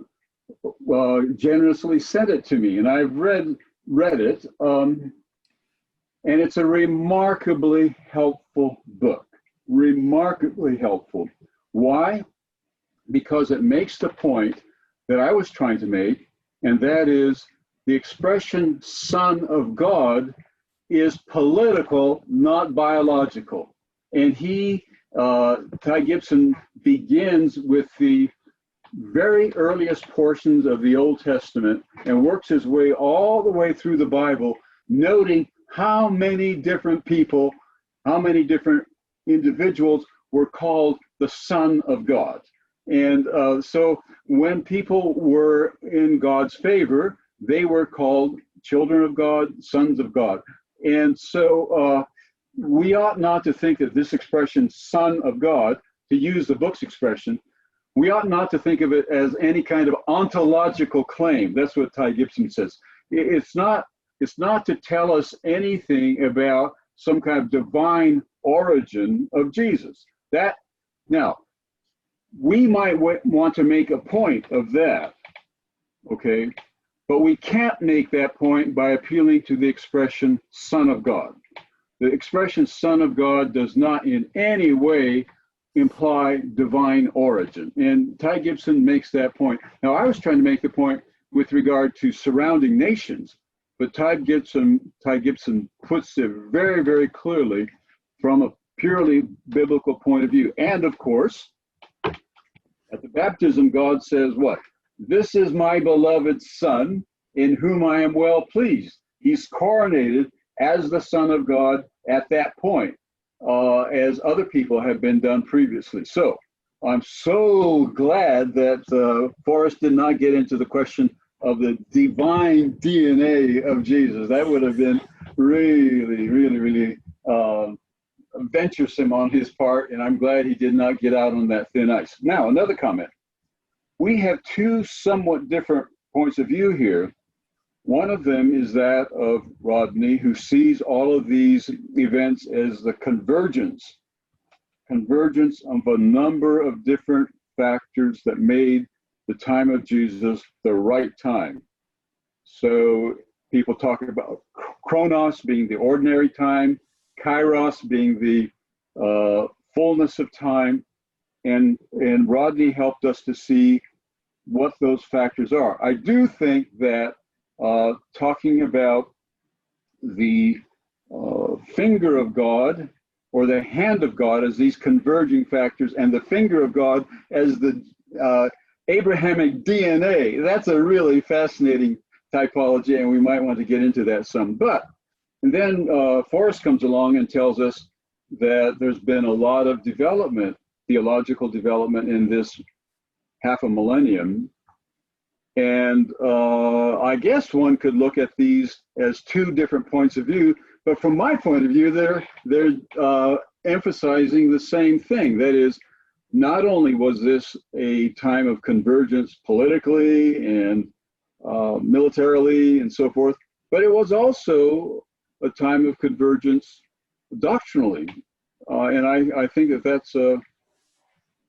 generously sent it to me, and I've read it, and it's a remarkably helpful book. Remarkably helpful. Why? Because it makes the point that I was trying to make, and that is the expression Son of God is political, not biological. And Ty Gibson begins with the very earliest portions of the Old Testament and works his way all the way through the Bible, noting how many different people, how many different individuals were called the Son of God. And so when people were in God's favor, they were called children of God, sons of God. And so we ought not to think that this expression, Son of God, to use the book's expression, we ought not to think of it as any kind of ontological claim. That's what Ty Gibson says. It's not to tell us anything about some kind of divine origin of Jesus. Now, we might want to make a point of that, okay? But we can't make that point by appealing to the expression Son of God. The expression Son of God does not in any way imply divine origin. And Ty Gibson makes that point. Now, I was trying to make the point with regard to surrounding nations, but Ty Gibson puts it very, very clearly from a purely biblical point of view. And of course, at the baptism, God says what? This is my beloved Son, in whom I am well pleased. He's coronated as the Son of God at that point, as other people have been done previously. So I'm so glad that Forrest did not get into the question of the divine DNA of Jesus. That would have been really, really, really venturesome on his part, and I'm glad he did not get out on that thin ice. Now, another comment. We have two somewhat different points of view here. One of them is that of Rodney, who sees all of these events as the convergence of a number of different factors that made the time of Jesus the right time. So people talk about chronos being the ordinary time, kairos being the fullness of time, and Rodney helped us to see what those factors are. I do think that talking about the finger of God or the hand of God as these converging factors, and the finger of God as the Abrahamic DNA, that's a really fascinating typology, and we might want to get into that some. And then Forrest comes along and tells us that there's been a lot of development, theological development in this half a millennium. And I guess one could look at these as two different points of view, but from my point of view, they're emphasizing the same thing. That is, not only was this a time of convergence politically and militarily and so forth, but it was also a time of convergence doctrinally. And I think that that's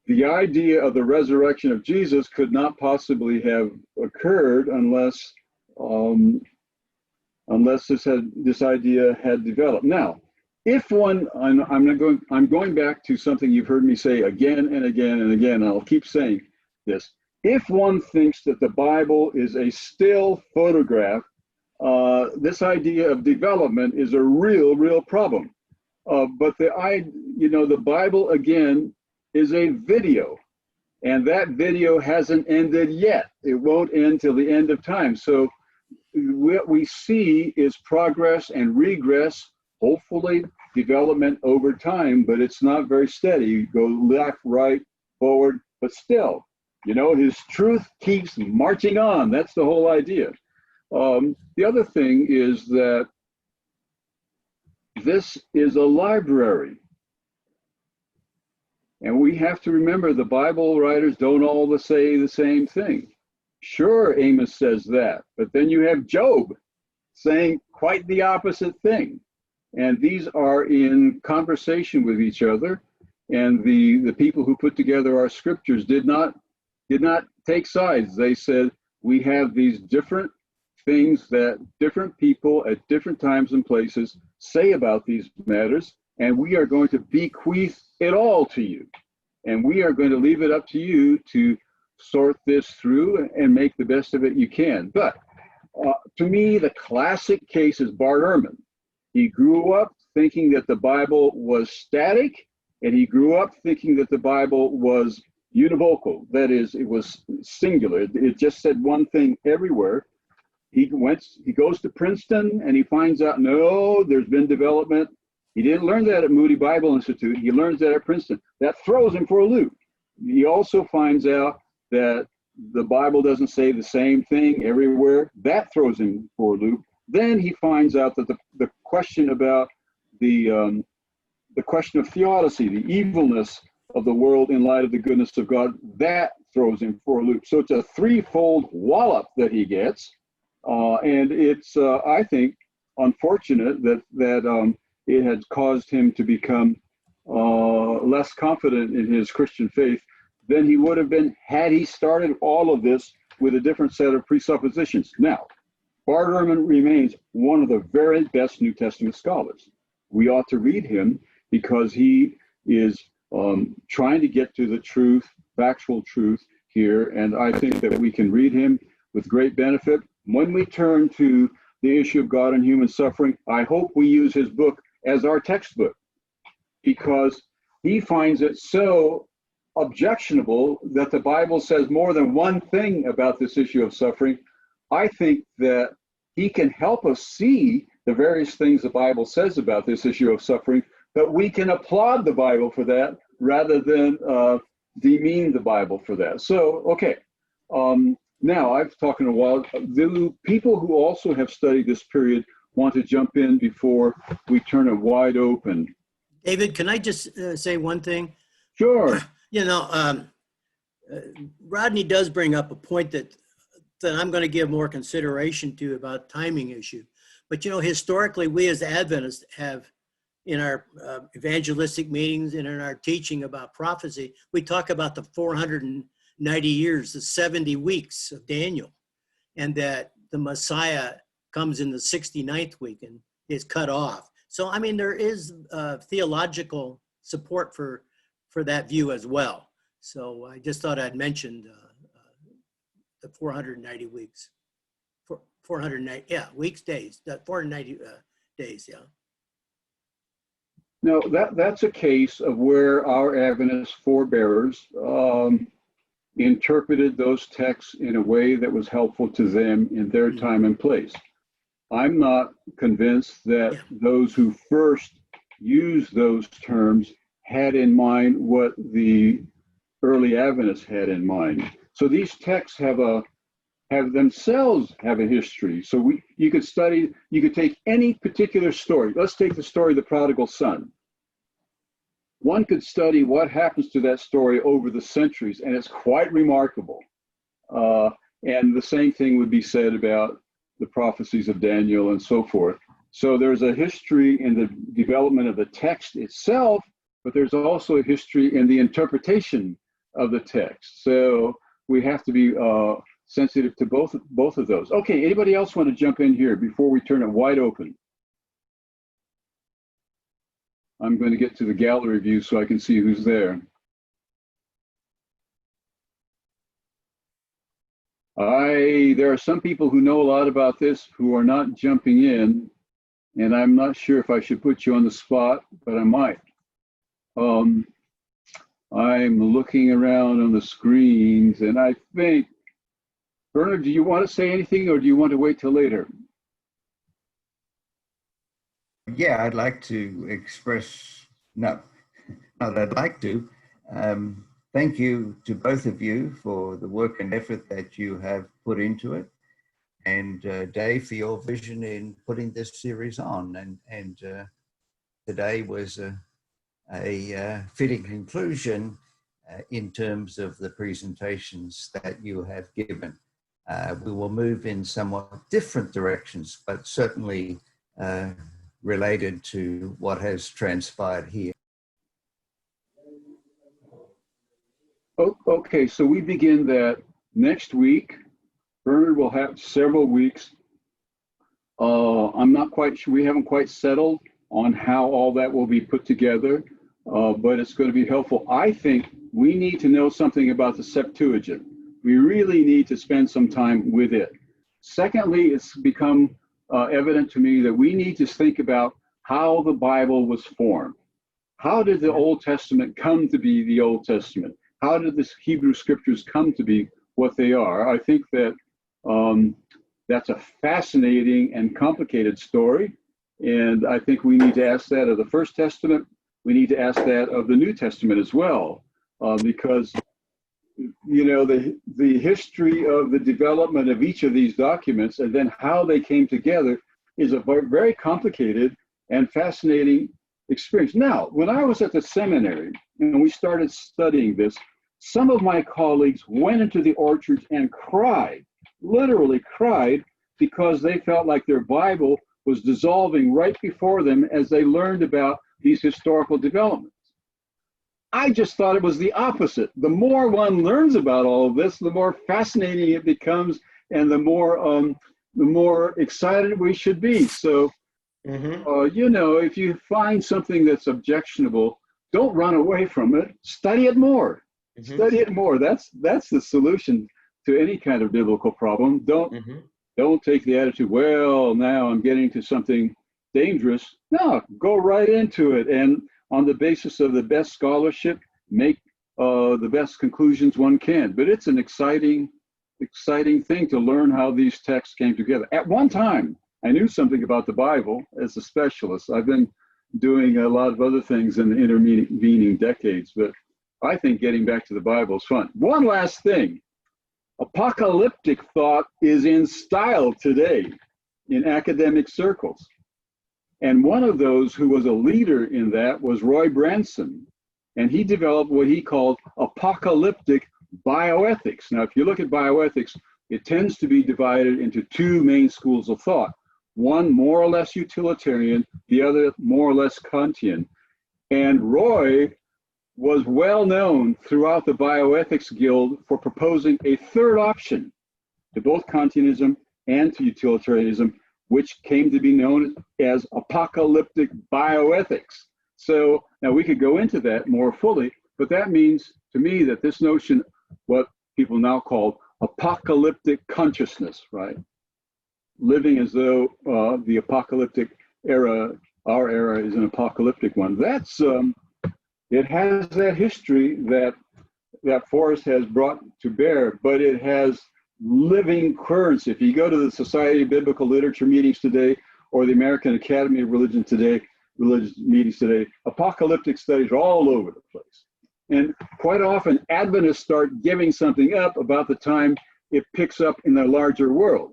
the idea of the resurrection of Jesus could not possibly have occurred unless this idea had developed. Now, if one, I'm going back to something you've heard me say again and again and again, and I'll keep saying this. If one thinks that the Bible is a still photograph, this idea of development is a real problem. But the Bible again is a video, and that video hasn't ended yet. It won't end till the end of time. So what we see is progress and regress, hopefully development over time, but it's not very steady. You go left, right, forward, but still, his truth keeps marching on. That's the whole idea. The other thing is that This is a library. And we have to remember the Bible writers don't all say the same thing. Sure, Amos says that, but then you have Job saying quite the opposite thing. And these are in conversation with each other. And the people who put together our scriptures did not take sides. They said, we have these different things that different people at different times and places say about these matters, and we are going to bequeath it all to you. And we are going to leave it up to you to sort this through and make the best of it you can. But to me, the classic case is Bart Ehrman. He grew up thinking that the Bible was static, and he grew up thinking that the Bible was univocal. That is, it was singular. It just said one thing everywhere. He goes to Princeton, and he finds out, no, there's been development. He didn't learn that at Moody Bible Institute. He learns that at Princeton. That throws him for a loop. He also finds out that the Bible doesn't say the same thing everywhere. That throws him for a loop. Then he finds out that the question about the question of theodicy, the evilness of the world in light of the goodness of God, that throws him for a loop. So it's a threefold wallop that he gets. And it's, I think, unfortunate that it had caused him to become less confident in his Christian faith than he would have been had he started all of this with a different set of presuppositions. Now, Bart Ehrman remains one of the very best New Testament scholars. We ought to read him because he is trying to get to the truth, factual truth here, and I think that we can read him with great benefit. When we turn to the issue of God and human suffering, I hope we use his book as our textbook, because he finds it so objectionable that the Bible says more than one thing about this issue of suffering. I think that he can help us see the various things the Bible says about this issue of suffering, but we can applaud the Bible for that rather than demean the Bible for that. So, okay. Now, I've talked a while. The people who also have studied this period want to jump in before we turn it wide open. David, can I just say one thing? Sure. You know, Rodney does bring up a point that I'm going to give more consideration to about timing issue. But, you know, historically, we as Adventists have, in our evangelistic meetings and in our teaching about prophecy, we talk about the 490 years, the 70 weeks of Daniel, and that the Messiah comes in the 69th week and is cut off. So, I mean, there is theological support for that view as well. So I just thought I'd mention the 490 weeks. 490, yeah, weeks, days, 490 days, yeah. No, that's a case of where our Adventist forebearers interpreted those texts in a way that was helpful to them in their time and place. I'm not convinced that those who first used those terms had in mind what the early Adventists had in mind. So these texts have themselves a history. So you could take any particular story. Let's take the story of the prodigal son. One could study what happens to that story over the centuries, and it's quite remarkable. And the same thing would be said about the prophecies of Daniel and so forth. So there's a history in the development of the text itself, but there's also a history in the interpretation of the text. So we have to be sensitive to both of those. Okay, anybody else want to jump in here before we turn it wide open? I'm going to get to the gallery view so I can see who's there. There are some people who know a lot about this who are not jumping in, and I'm not sure if I should put you on the spot, but I might. I'm looking around on the screens, and I think, Bernard, do you want to say anything, or do you want to wait till later? Yeah, I'd like to express, no, not I'd like to. Thank you to both of you for the work and effort that you have put into it. And Dave, for your vision in putting this series on. And today was a fitting conclusion in terms of the presentations that you have given. We will move in somewhat different directions, but certainly related to what has transpired here. Okay, so we begin that next week. Bernard will have several weeks. I'm not quite sure, we haven't quite settled on how all that will be put together, but it's going to be helpful. I think we need to know something about the Septuagint. We really need to spend some time with it. Secondly, it's become evident to me that we need to think about how the Bible was formed. How did the Old Testament come to be the Old Testament? How did the Hebrew scriptures come to be what they are? I think that that's a fascinating and complicated story. And I think we need to ask that of the First Testament. We need to ask that of the New Testament as well, because you know, the history of the development of each of these documents and then how they came together is a very complicated and fascinating experience. Now, when I was at the seminary and we started studying this, some of my colleagues went into the orchards and cried, literally cried, because they felt like their Bible was dissolving right before them as they learned about these historical developments. I just thought it was the opposite. The more one learns about all of this, the more fascinating it becomes, and the more excited we should be. So, you know, if you find something that's objectionable, don't run away from it. Study it more. Study it more. That's the solution to any kind of biblical problem. Don't take the attitude, well, now I'm getting to something dangerous. No, go right into it, and on the basis of the best scholarship, make the best conclusions one can. But it's an exciting thing to learn how these texts came together. At one time, I knew something about the Bible as a specialist. I've been doing a lot of other things in the intervening decades, but I think getting back to the Bible is fun. One last thing. Apocalyptic thought is in style today in academic circles. And one of those who was a leader in that was Roy Branson. And he developed what he called apocalyptic bioethics. Now, if you look at bioethics, it tends to be divided into two main schools of thought. One more or less utilitarian, the other more or less Kantian. And Roy was well known throughout the Bioethics Guild for proposing a third option to both Kantianism and to utilitarianism, which came to be known as apocalyptic bioethics. So now we could go into that more fully, but that means to me that this notion, what people now call apocalyptic consciousness, right? Living as though the apocalyptic era, our era, is an apocalyptic one. That's it has that history that Forrest has brought to bear, but it has living currency. If you go to the Society of Biblical Literature meetings today, or the American Academy of Religion today, religious meetings today, apocalyptic studies are all over the place. And quite often, Adventists start giving something up about the time it picks up in the larger world.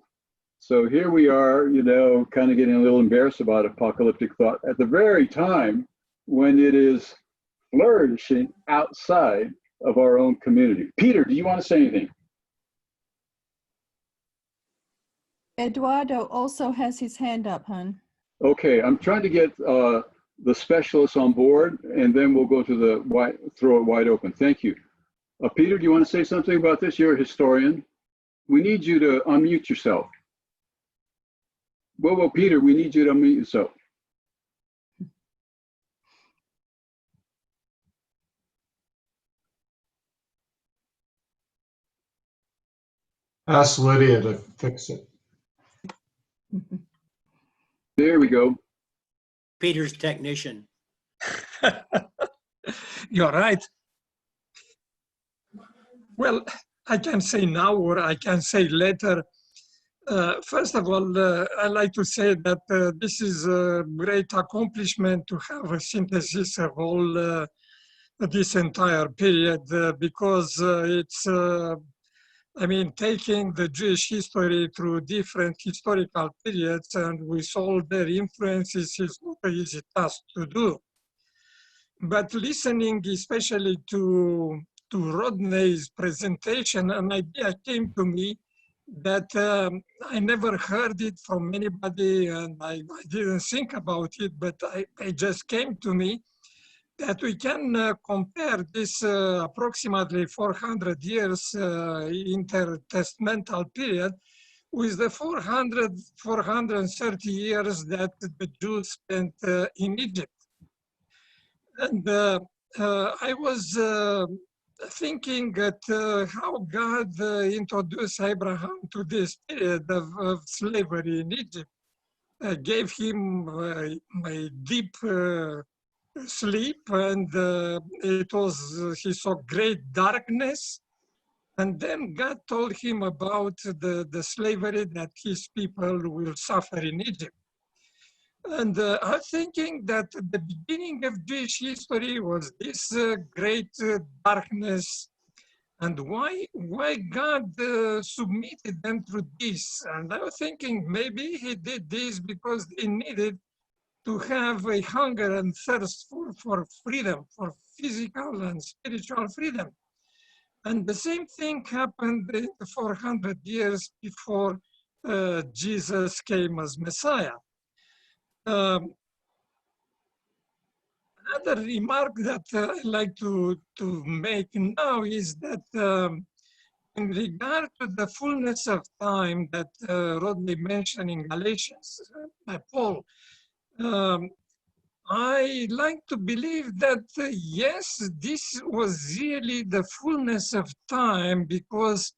So here we are, you know, kind of getting a little embarrassed about apocalyptic thought at the very time when it is flourishing outside of our own community. Peter, do you want to say anything? Eduardo also has his hand up, hon. Okay, I'm trying to get the specialists on board, and then we'll go to the throw it wide open. Thank you. Peter, do you want to say something about this? You're a historian. We need you to unmute yourself. Whoa, Peter, we need you to unmute yourself. Ask Lydia to fix it. There we go. Peter's technician. You're right. Well, I can say now or I can say later. First of all, I'd like to say that this is a great accomplishment to have a synthesis of all this entire period because it's I mean, taking the Jewish history through different historical periods and with all their influences is not an easy task to do. But listening especially to Rodney's presentation, an idea came to me that I never heard it from anybody, and I didn't think about it, but it just came to me that we can compare this approximately 400 years intertestamental period with the 430 years that the Jews spent in Egypt. And I was thinking at how God introduced Abraham to this period of slavery in Egypt, gave him a deep sleep, and he saw great darkness. And then God told him about the slavery that his people will suffer in Egypt. And I'm thinking that the beginning of Jewish history was this great darkness, and why God submitted them through this. And I was thinking maybe he did this because they needed to have a hunger and thirst for freedom, for physical and spiritual freedom. And the same thing happened in the 400 years before Jesus came as Messiah. Another remark that I like to make now is that in regard to the fullness of time that Rodney mentioned in Galatians by Paul, I like to believe that yes, this was really the fullness of time, because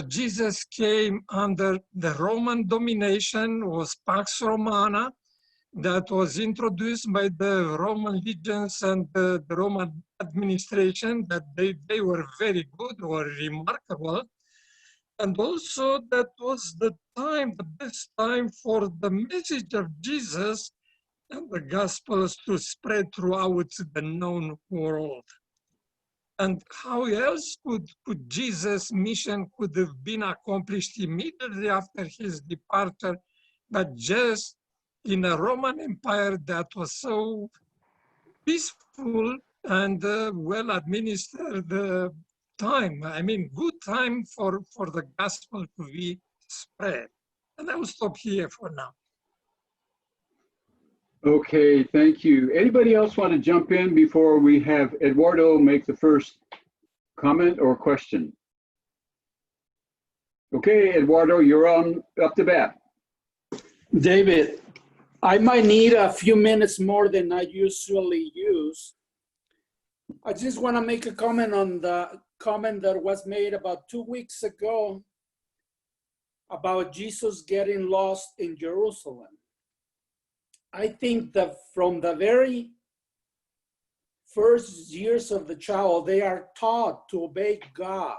Jesus came under the Roman domination, was Pax Romana, that was introduced by the Roman legions and the Roman administration, that they were very good or remarkable. And also that was the time, the best time for the message of Jesus and the Gospels to spread throughout the known world. And how else could Jesus' mission could have been accomplished immediately after his departure, but just in a Roman Empire that was so peaceful and well administered time. I mean, good time for the gospel to be spread. And I will stop here for now. Okay, thank you. Anybody else want to jump in before we have Eduardo make the first comment or question? Okay, Eduardo, you're on up to bat. David, I might need a few minutes more than I usually use. I just want to make a comment on the comment that was made about 2 weeks ago about Jesus getting lost in Jerusalem. I think that from the very first years of the child, they are taught to obey God.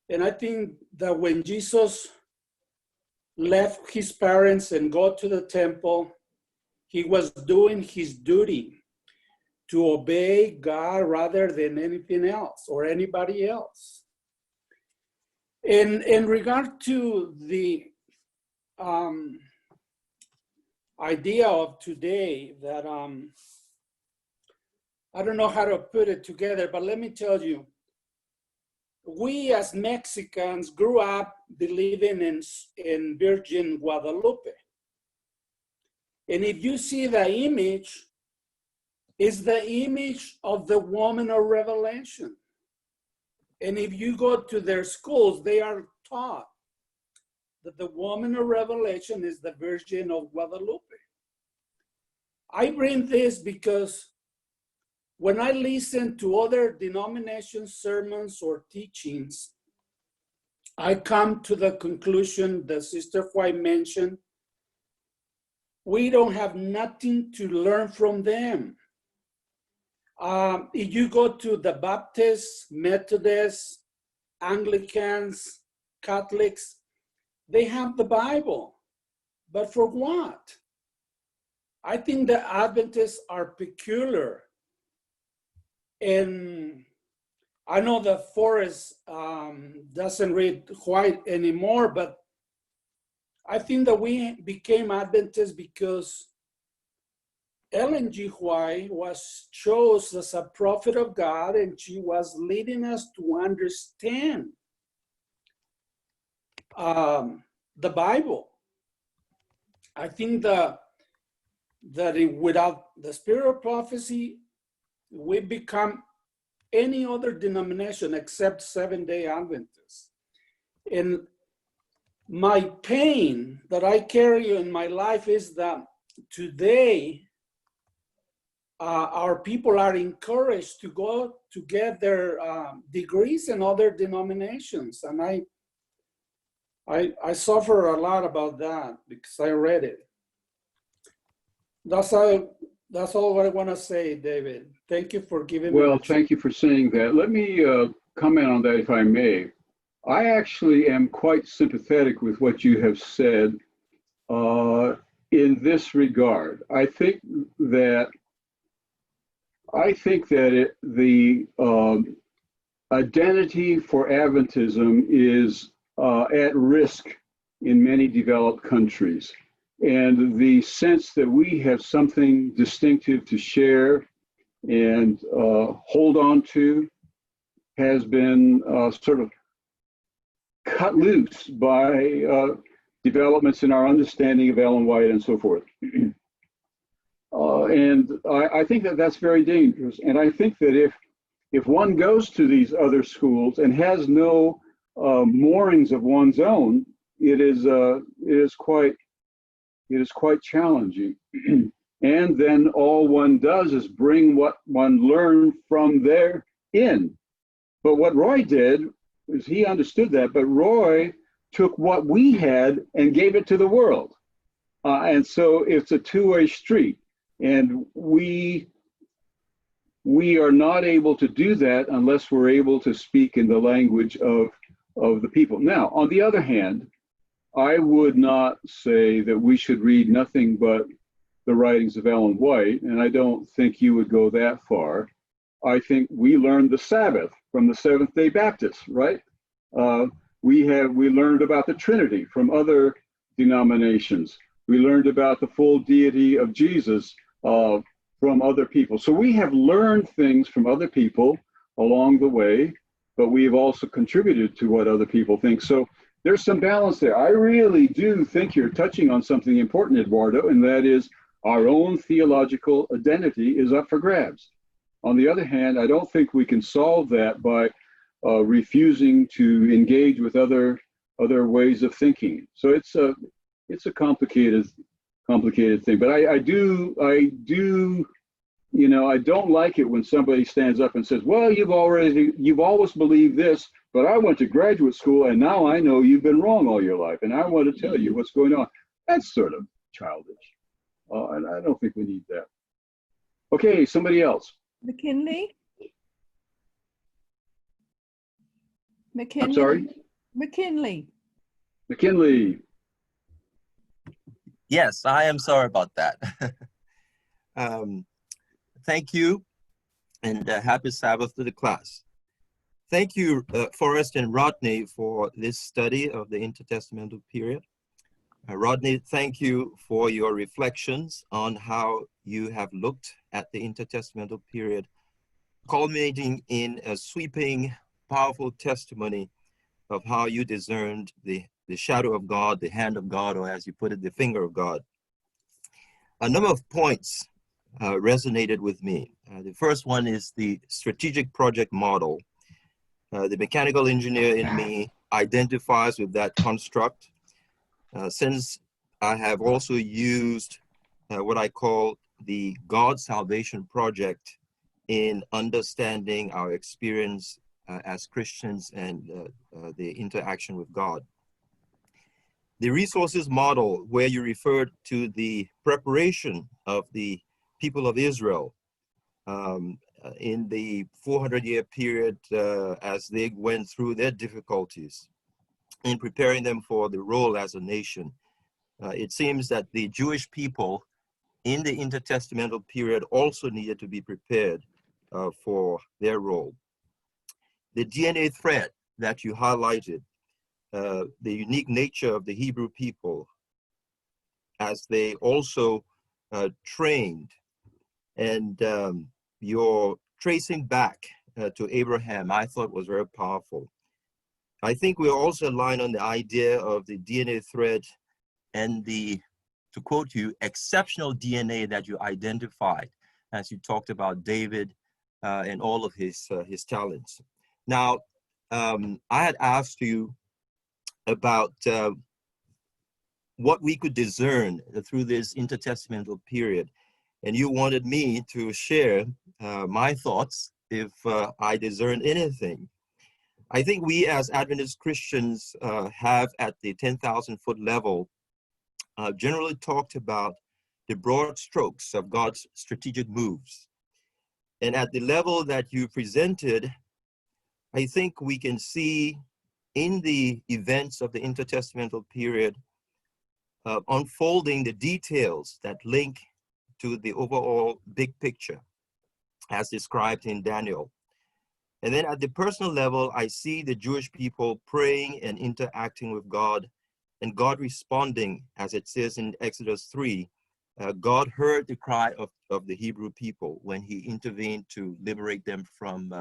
And I think that when Jesus left his parents and go to the temple, he was doing his duty to obey God rather than anything else or anybody else. In regard to the idea of today that I don't know how to put it together, but let me tell you, we as Mexicans grew up believing in Virgin Guadalupe. And if you see the image, it's the image of the woman of Revelation. And if you go to their schools, they are taught that the woman of Revelation is the Virgin of Guadalupe. I bring this because when I listen to other denominations' sermons or teachings, I come to the conclusion that Sister White mentioned, we don't have nothing to learn from them. If you go to the Baptists, Methodists, Anglicans, Catholics, they have the Bible, but for what? I think the Adventists are peculiar. And I know that Forrest doesn't read White anymore, but I think that we became Adventists because Ellen G. White was chosen as a prophet of God, and she was leading us to understand the Bible. I think that without the spirit of prophecy, we become any other denomination except Seventh-day Adventists. And my pain that I carry in my life is that today our people are encouraged to go to get their degrees in other denominations, and I suffer a lot about that because I read it. That's all I want to say, David. Thank you for giving me. Well, thank you for saying that. Let me comment on that, if I may. I actually am quite sympathetic with what you have said in this regard. I think that the identity for Adventism is at risk in many developed countries. And the sense that we have something distinctive to share and hold on to has been sort of cut loose by developments in our understanding of Ellen White and so forth. And I think that that's very dangerous. And I think that if one goes to these other schools and has no moorings of one's own, it is quite challenging. And then all one does is bring what one learned from there in. But what Roy did is he understood that, but Roy took what we had and gave it to the world. And so it's a two-way street. And we are not able to do that unless we're able to speak in the language of the people. Now, on the other hand, I would not say that we should read nothing but the writings of Ellen White, and I don't think you would go that far. I think we learned the Sabbath from the Seventh-day Baptists, right? We learned about the Trinity from other denominations. We learned about the full deity of Jesus from other people. So we have learned things from other people along the way, but we've also contributed to what other people think. So there's some balance there. I really do think you're touching on something important, Eduardo, and that is our own theological identity is up for grabs. On the other hand, I don't think we can solve that by refusing to engage with other ways of thinking. So it's a complicated thing. But I do, I don't like it when somebody stands up and says, well, you've always believed this, but I went to graduate school and now I know you've been wrong all your life. And I want to tell you what's going on. That's sort of childish. And I don't think we need that. Okay, somebody else. McKinley? I'm sorry? McKinley. McKinley. Yes, I am sorry about that. Thank you, and happy Sabbath to the class. Thank you, Forrest and Rodney, for this study of the intertestamental period. Rodney, thank you for your reflections on how you have looked at the intertestamental period, culminating in a sweeping, powerful testimony of how you discerned the shadow of God, the hand of God, or as you put it, the finger of God. A number of points resonated with me. The first one is the strategic project model. The mechanical engineer in me identifies with that construct. Since I have also used what I call the God Salvation Project in understanding our experience as Christians and the interaction with God. The resources model, where you referred to the preparation of the people of Israel in the 400-year period as they went through their difficulties in preparing them for the role as a nation. It seems that the Jewish people in the intertestamental period also needed to be prepared for their role. the DNA thread that you highlighted, the unique nature of the Hebrew people as they also trained, and your tracing back to Abraham, I thought was very powerful. I think we're also aligned on the idea of the DNA thread and the, to quote you, exceptional DNA that you identified as you talked about David and all of his talents. Now, I had asked you about what we could discern through this intertestamental period, and you wanted me to share my thoughts if I discern anything. I think we as Adventist Christians have at the 10,000-foot level generally talked about the broad strokes of God's strategic moves. And at the level that you presented, I think we can see in the events of the intertestamental period unfolding the details that link to the overall big picture as described in Daniel. And then at the personal level, I see the Jewish people praying and interacting with God, and God responding, as it says in Exodus 3. God heard the cry of the Hebrew people when he intervened to liberate them from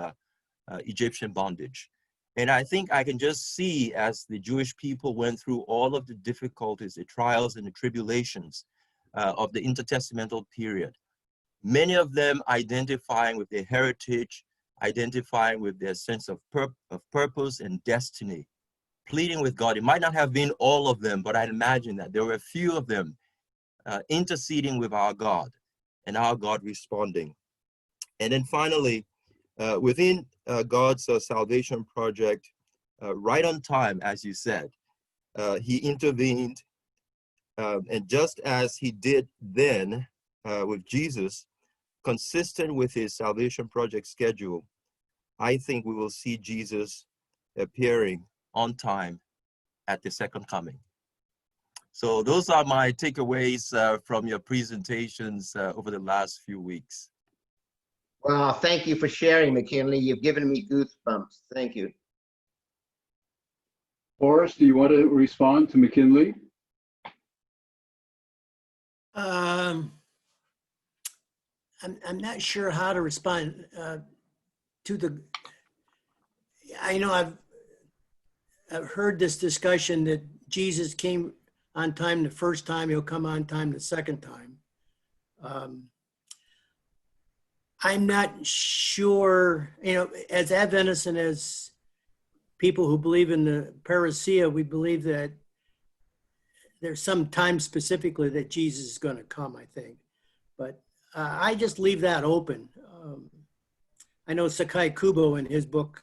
Egyptian bondage. And I think I can just see, as the Jewish people went through all of the difficulties, the trials and the tribulations of the intertestamental period, many of them identifying with their heritage, identifying with their sense of purpose and destiny, pleading with God. It might not have been all of them, but I imagine that there were a few of them interceding with our God, and our God responding. And then finally, within God's salvation project, right on time, as you said, he intervened, and just as he did then with Jesus, consistent with his salvation project schedule, I think we will see Jesus appearing on time at the second coming. So those are my takeaways from your presentations over the last few weeks. Well, thank you for sharing, McKinley. You've given me goosebumps. Thank you. Forrest, do you want to respond to McKinley? I'm not sure how to respond to the. I know I've heard this discussion that Jesus came on time the first time, he'll come on time the second time. I'm not sure, as Adventists and as people who believe in the parousia, we believe that there's some time specifically that Jesus is going to come, I think. But I just leave that open. I know Sakai Kubo in his book,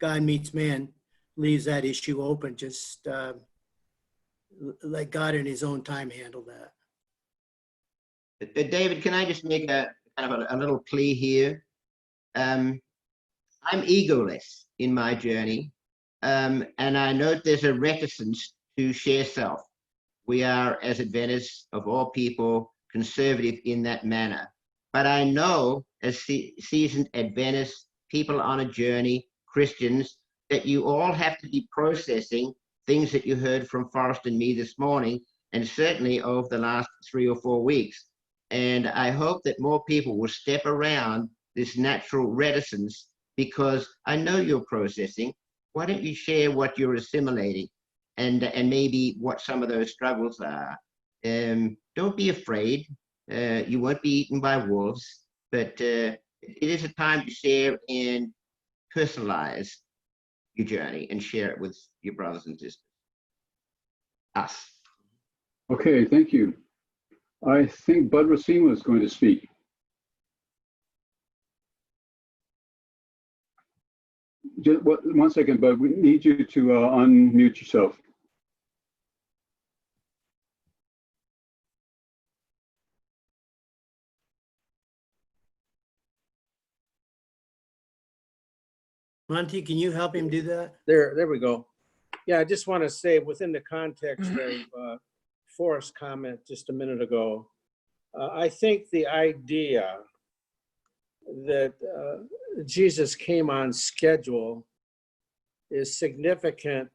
God Meets Man, leaves that issue open. Just let God in his own time handle that. David, can I just make a kind of a little plea here? I'm egoless in my journey, and I note there's a reticence to share self. We are, as Adventists of all people, conservative in that manner. But I know, as seasoned Adventists, people on a journey, Christians, that you all have to be processing things that you heard from Forrest and me this morning, and certainly over the last 3 or 4 weeks. And I hope that more people will step around this natural reticence, because I know you're processing. Why don't you share what you're assimilating and maybe what some of those struggles are? Don't be afraid. You won't be eaten by wolves, but it is a time to share and personalize your journey and share it with your brothers and sisters. Us. Okay, thank you. I think Bud Racine was going to speak. Just 1 second, Bud. We need you to unmute yourself. Monty, can you help him do that? There we go. Yeah, I just want to say, within the context of Forrest's comment just a minute ago, I think the idea that Jesus came on schedule is significant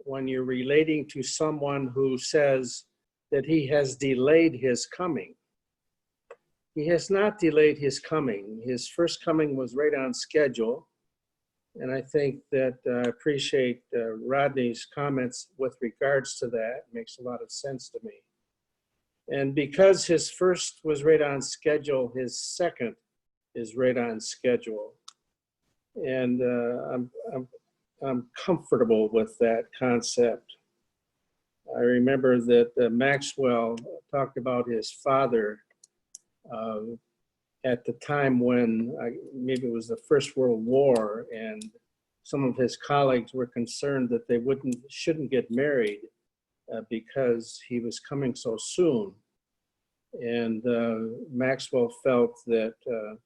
when you're relating to someone who says that he has delayed his coming. He has not delayed his coming. His first coming was right on schedule. And I think that I appreciate Rodney's comments with regards to that. It makes a lot of sense to me. And because his first was right on schedule, his second is right on schedule. And I'm comfortable with that concept. I remember that Maxwell talked about his father at the time when maybe it was the First World War, and some of his colleagues were concerned that they shouldn't get married because he was coming so soon. And Maxwell felt that the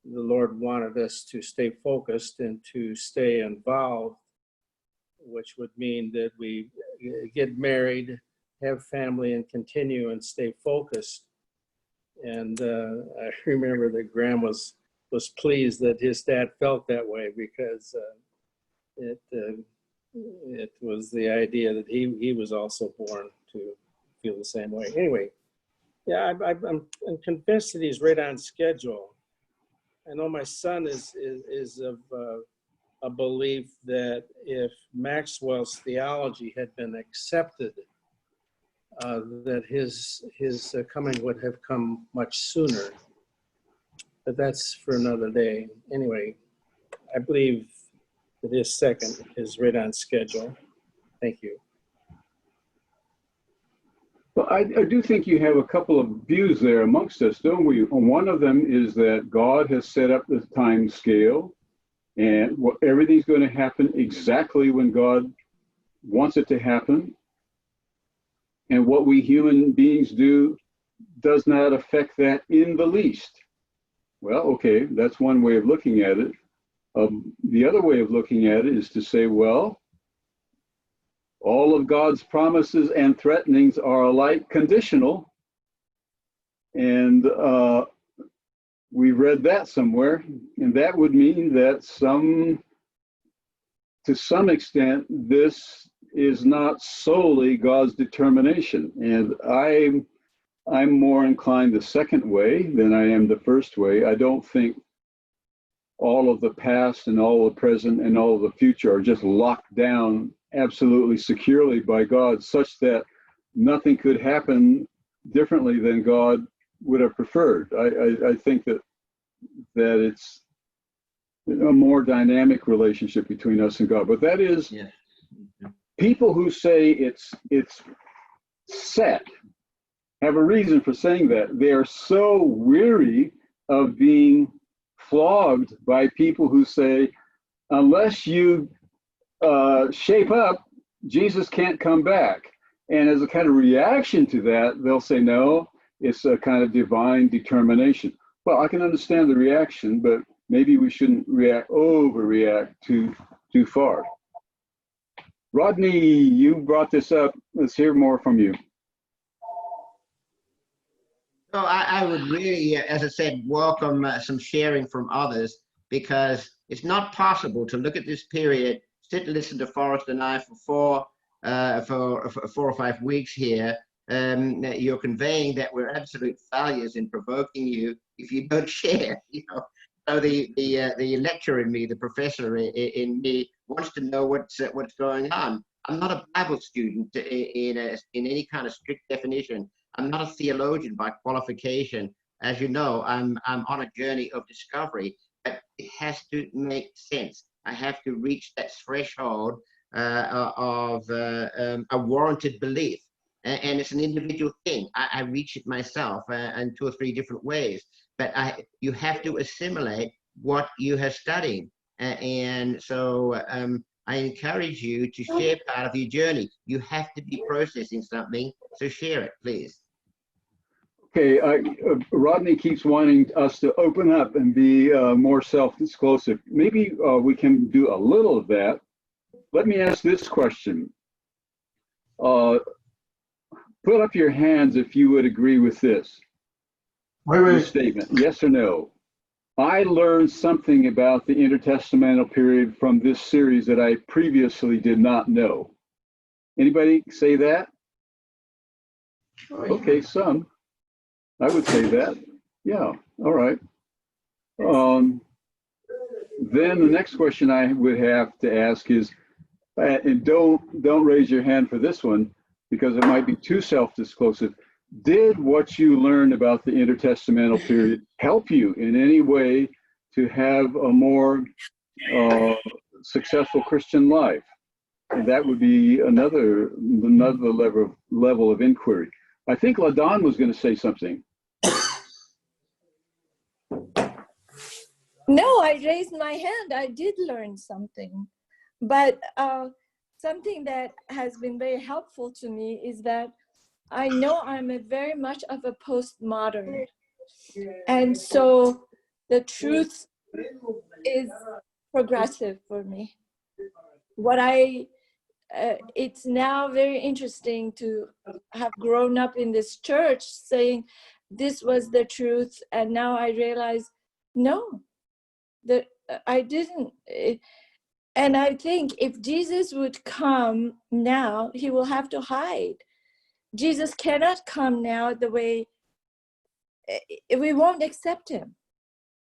Lord wanted us to stay focused and to stay involved, which would mean that we get married, have family, and continue and stay focused. And I remember that Graham was pleased that his dad felt that way, because it was the idea that he was also born to feel the same way. Anyway, yeah, I'm convinced that he's right on schedule. I know my son is of a belief that if Maxwell's theology had been accepted, that his coming would have come much sooner. But that's for another day. Anyway, I believe that his second is right on schedule. Thank you. Well, I do think you have a couple of views there amongst us, don't we? One of them is that God has set up the time scale, and everything's going to happen exactly when God wants it to happen. And what we human beings do does not affect that in the least. Well, okay, that's one way of looking at it. The other way of looking at it is to say, well, all of God's promises and threatenings are alike conditional. And we read that somewhere. And that would mean that to some extent, this is not solely God's determination. And I'm more inclined the second way than I am the first way. I don't think all of the past and all of the present and all of the future are just locked down absolutely securely by God, such that nothing could happen differently than God would have preferred. I think that it's a more dynamic relationship between us and God. But that is, yeah. People who say it's set have a reason for saying that. They are so weary of being flogged by people who say, unless you shape up, Jesus can't come back. And as a kind of reaction to that, they'll say, no, it's a kind of divine determination. Well, I can understand the reaction, but maybe we shouldn't overreact too far. Rodney, you brought this up. Let's hear more from you. So I would really, as I said, welcome some sharing from others, because it's not possible to look at this period, sit and listen to Forrest and I for 4 or 5 weeks here. You're conveying that we're absolute failures in provoking you if you don't share. So the lecturer in me, the professor in me, wants to know what's going on. I'm not a Bible student in any kind of strict definition. I'm not a theologian by qualification. As you know, I'm on a journey of discovery, but it has to make sense. I have to reach that threshold of a warranted belief. And it's an individual thing. I reach it myself in 2 or 3 different ways. But you have to assimilate what you have studied. And so I encourage you to share part of your journey. You have to be processing something, so share it, please. Okay, Rodney keeps wanting us to open up and be more self-disclosive. Maybe we can do a little of that. Let me ask this question. Put up your hands if you would agree with this. Wait. Statement, yes or no? I learned something about the intertestamental period from this series that I previously did not know. Anybody say that? Okay, some. I would say that. Yeah, all right. Then the next question I would have to ask is, and don't raise your hand for this one because it might be too self-disclosive. Did what you learned about the intertestamental period help you in any way to have a more successful Christian life? And that would be another level of inquiry. I think LaDon was going to say something. No, I raised my hand. I did learn something. But something that has been very helpful to me is that I know I'm very much of a postmodern. And so the truth is progressive for me. It's now very interesting to have grown up in this church saying this was the truth. And now I realize, no, that I didn't. And I think if Jesus would come now, he will have to hide. Jesus cannot come now the way, we won't accept him.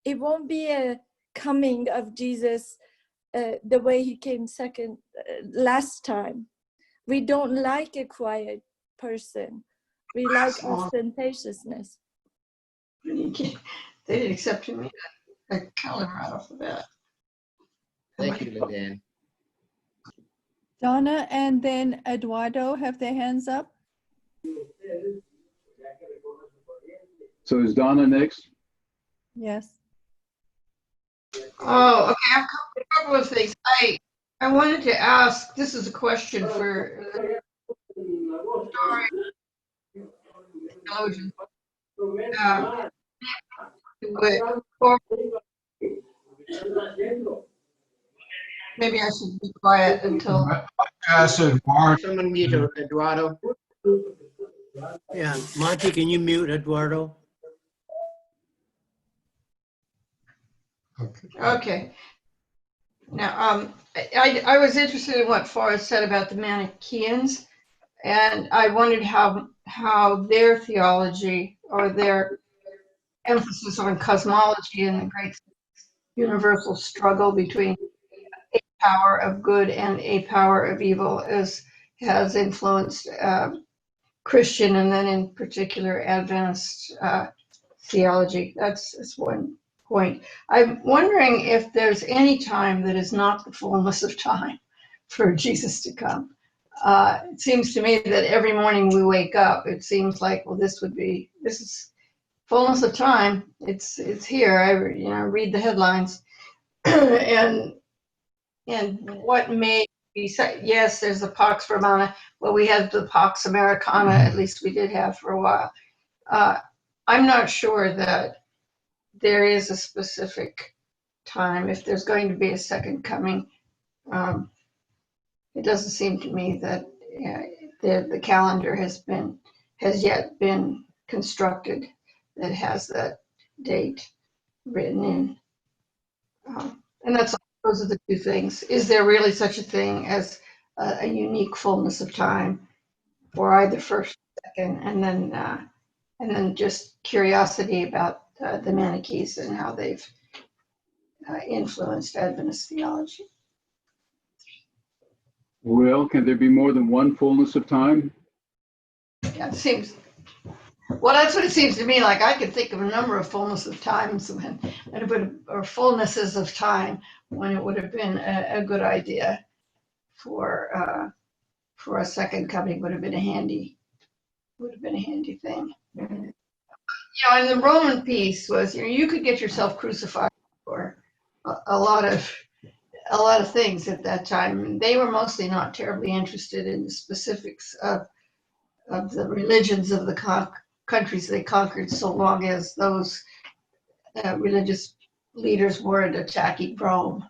It won't be a coming of Jesus the way he came last time. We don't like a quiet person. We like ostentatiousness. They didn't accept him either. They killed him right off the bat. Thank you, LaDan. Donna and then Eduardo have their hands up. So is Donna next? Yes. Oh, okay. I have a couple of things. I wanted to ask. This is a question for theologians. Maybe I should be quiet until. Someone mute Eduardo. Yeah, Monty, can you mute Eduardo? Okay. Now, I was interested in what Forrest said about the Manichaeans, and I wondered how their theology or their emphasis on cosmology and the great universal struggle between a power of good and a power of evil has influenced Christian and then in particular Adventist theology. That's one point. I'm wondering if there's any time that is not the fullness of time for Jesus to come. It seems to me that every morning we wake up, it seems like, well, this is fullness of time. It's here. I read the headlines, and what may be said. Yes, there's the Pax Romana. Well, we had the Pax Americana. At least we did have for a while. I'm not sure that there is a specific time if there's going to be a second coming. It doesn't seem to me that the calendar has yet been constructed that has that date written in. And those are the two things. Is there really such a thing as a unique fullness of time for either first, second, and then just curiosity about the Manichaeans and how they've influenced Adventist theology? Well, can there be more than one fullness of time? Yeah, it seems. Well, that's what it seems to me like. I could think of a number of fullness of times or fullnesses of time when it would have been a good idea for a second coming. Would have been a handy thing. And the Roman piece was, you could get yourself crucified for a lot of things at that time. And they were mostly not terribly interested in the specifics of the religions of the countries they conquered, so long as those religious leaders weren't attacking Rome.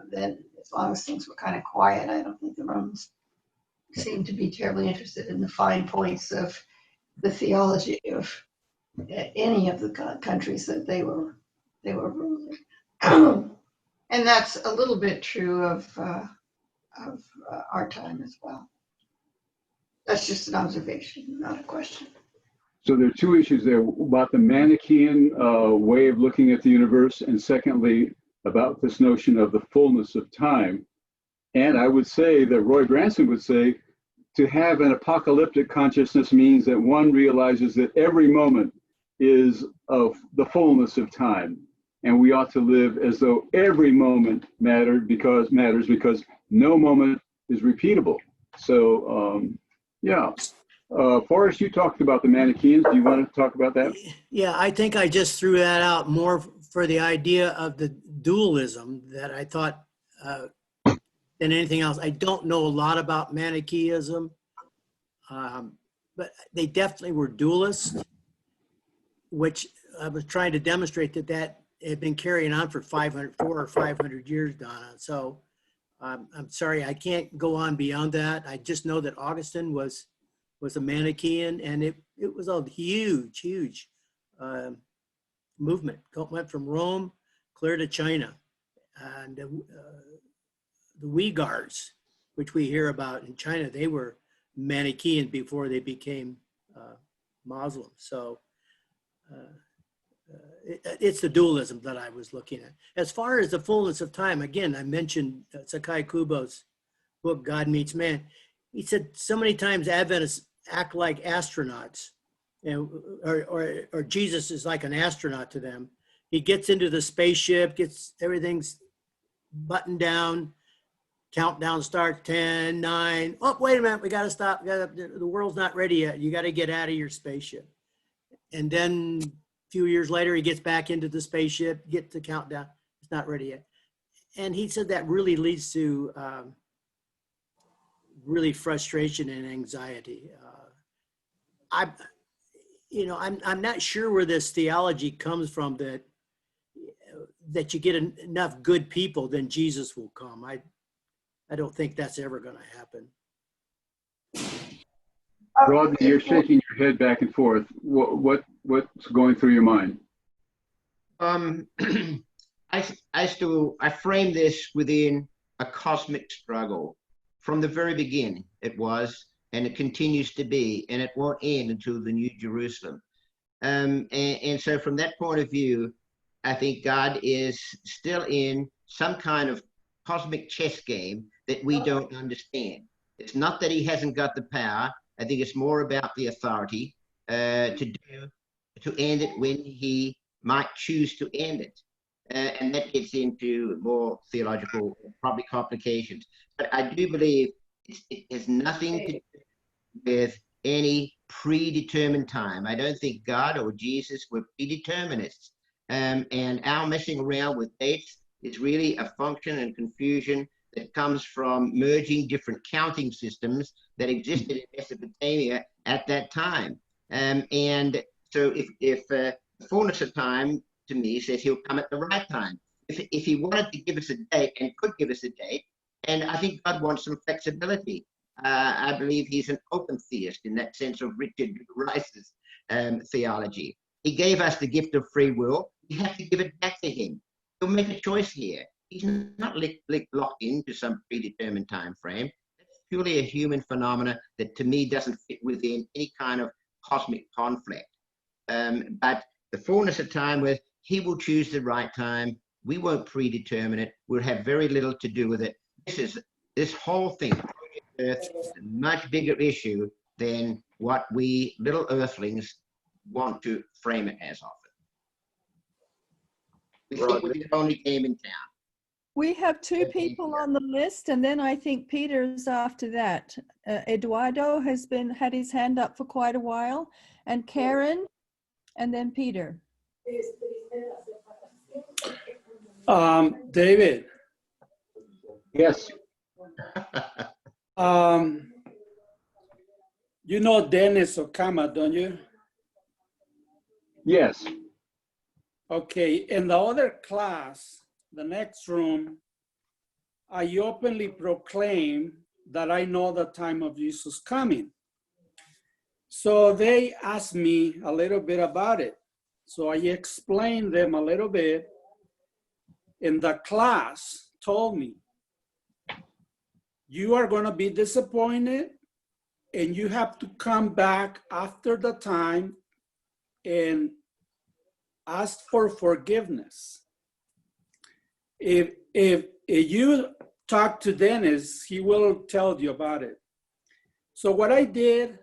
Then as long as things were kind of quiet, I don't think the Romans seemed to be terribly interested in the fine points of the theology of any of the countries that they were they were ruling. And that's a little bit true of our time as well. That's just an observation, not a question. So there are two issues there about the Manichaean way of looking at the universe, and secondly, about this notion of the fullness of time. And I would say that Roy Branson would say to have an apocalyptic consciousness means that one realizes that every moment is of the fullness of time. And we ought to live as though every moment matters because no moment is repeatable. So, yeah. Forrest, you talked about the Manichaeans. Do you want to talk about that? Yeah, I think I just threw that out more for the idea of the dualism that I thought than anything else. I don't know a lot about Manichaeism, but they definitely were dualists, which I was trying to demonstrate that had been carrying on for 400 or 500 years, Donna. So I'm sorry, I can't go on beyond that. I just know that Augustine was a Manichaean, and it was a huge movement. Went from Rome clear to China. And the Uyghurs, which we hear about in China, they were Manichaean before they became Muslim. So it's the dualism that I was looking at. As far as the fullness of time, again, I mentioned Sakai Kubo's book, God Meets Man. He said so many times Adventists act like astronauts, or Jesus is like an astronaut to them. He gets into the spaceship, gets everything's buttoned down, countdown starts, 10, 9. Oh, wait a minute, we got to stop. The world's not ready yet. You got to get out of your spaceship. And then a few years later, he gets back into the spaceship, get the countdown. It's not ready yet. And he said that really leads to really frustration and anxiety. I'm not sure where this theology comes from that you get enough good people, then Jesus will come. I don't think that's ever going to happen. Rodney, you're shaking your head back and forth. What's going through your mind? I frame this within a cosmic struggle. From the very beginning, it was, and it continues to be, and it won't end until the New Jerusalem. And so from that point of view, I think God is still in some kind of cosmic chess game that we don't understand. It's not that he hasn't got the power. I think it's more about the authority to end it when he might choose to end it. And that gets into more theological, probably complications. But I do believe it has nothing to do with any predetermined time. I don't think God or Jesus were predeterminists. And our messing around with dates is really a function and confusion that comes from merging different counting systems that existed in Mesopotamia at that time. And so if the fullness of time, to me, says he'll come at the right time. If he wanted to give us a date and could give us a date, and I think God wants some flexibility. I believe he's an open theist in that sense of Richard Rice's theology. He gave us the gift of free will. We have to give it back to him. He'll make a choice here. He's not locked into some predetermined time frame. It's purely a human phenomena that to me doesn't fit within any kind of cosmic conflict. But the fullness of time where he will choose the right time. We won't predetermine it. We'll have very little to do with it. This whole thing, Earth, is a much bigger issue than what we little earthlings want to frame it as often. We think we're the only game in town. We have two people on the list, and then I think Peter's after that. Eduardo has had his hand up for quite a while, and Karen, and then Peter. David. Yes. You know Dennis Okama, don't you? Yes. Okay, in the other class, the next room, I openly proclaim that I know the time of Jesus coming. So they asked me a little bit about it. So I explained them a little bit, and the class told me, you are going to be disappointed, and you have to come back after the time and ask for forgiveness. If you talk to Dennis, he will tell you about it. So what I did,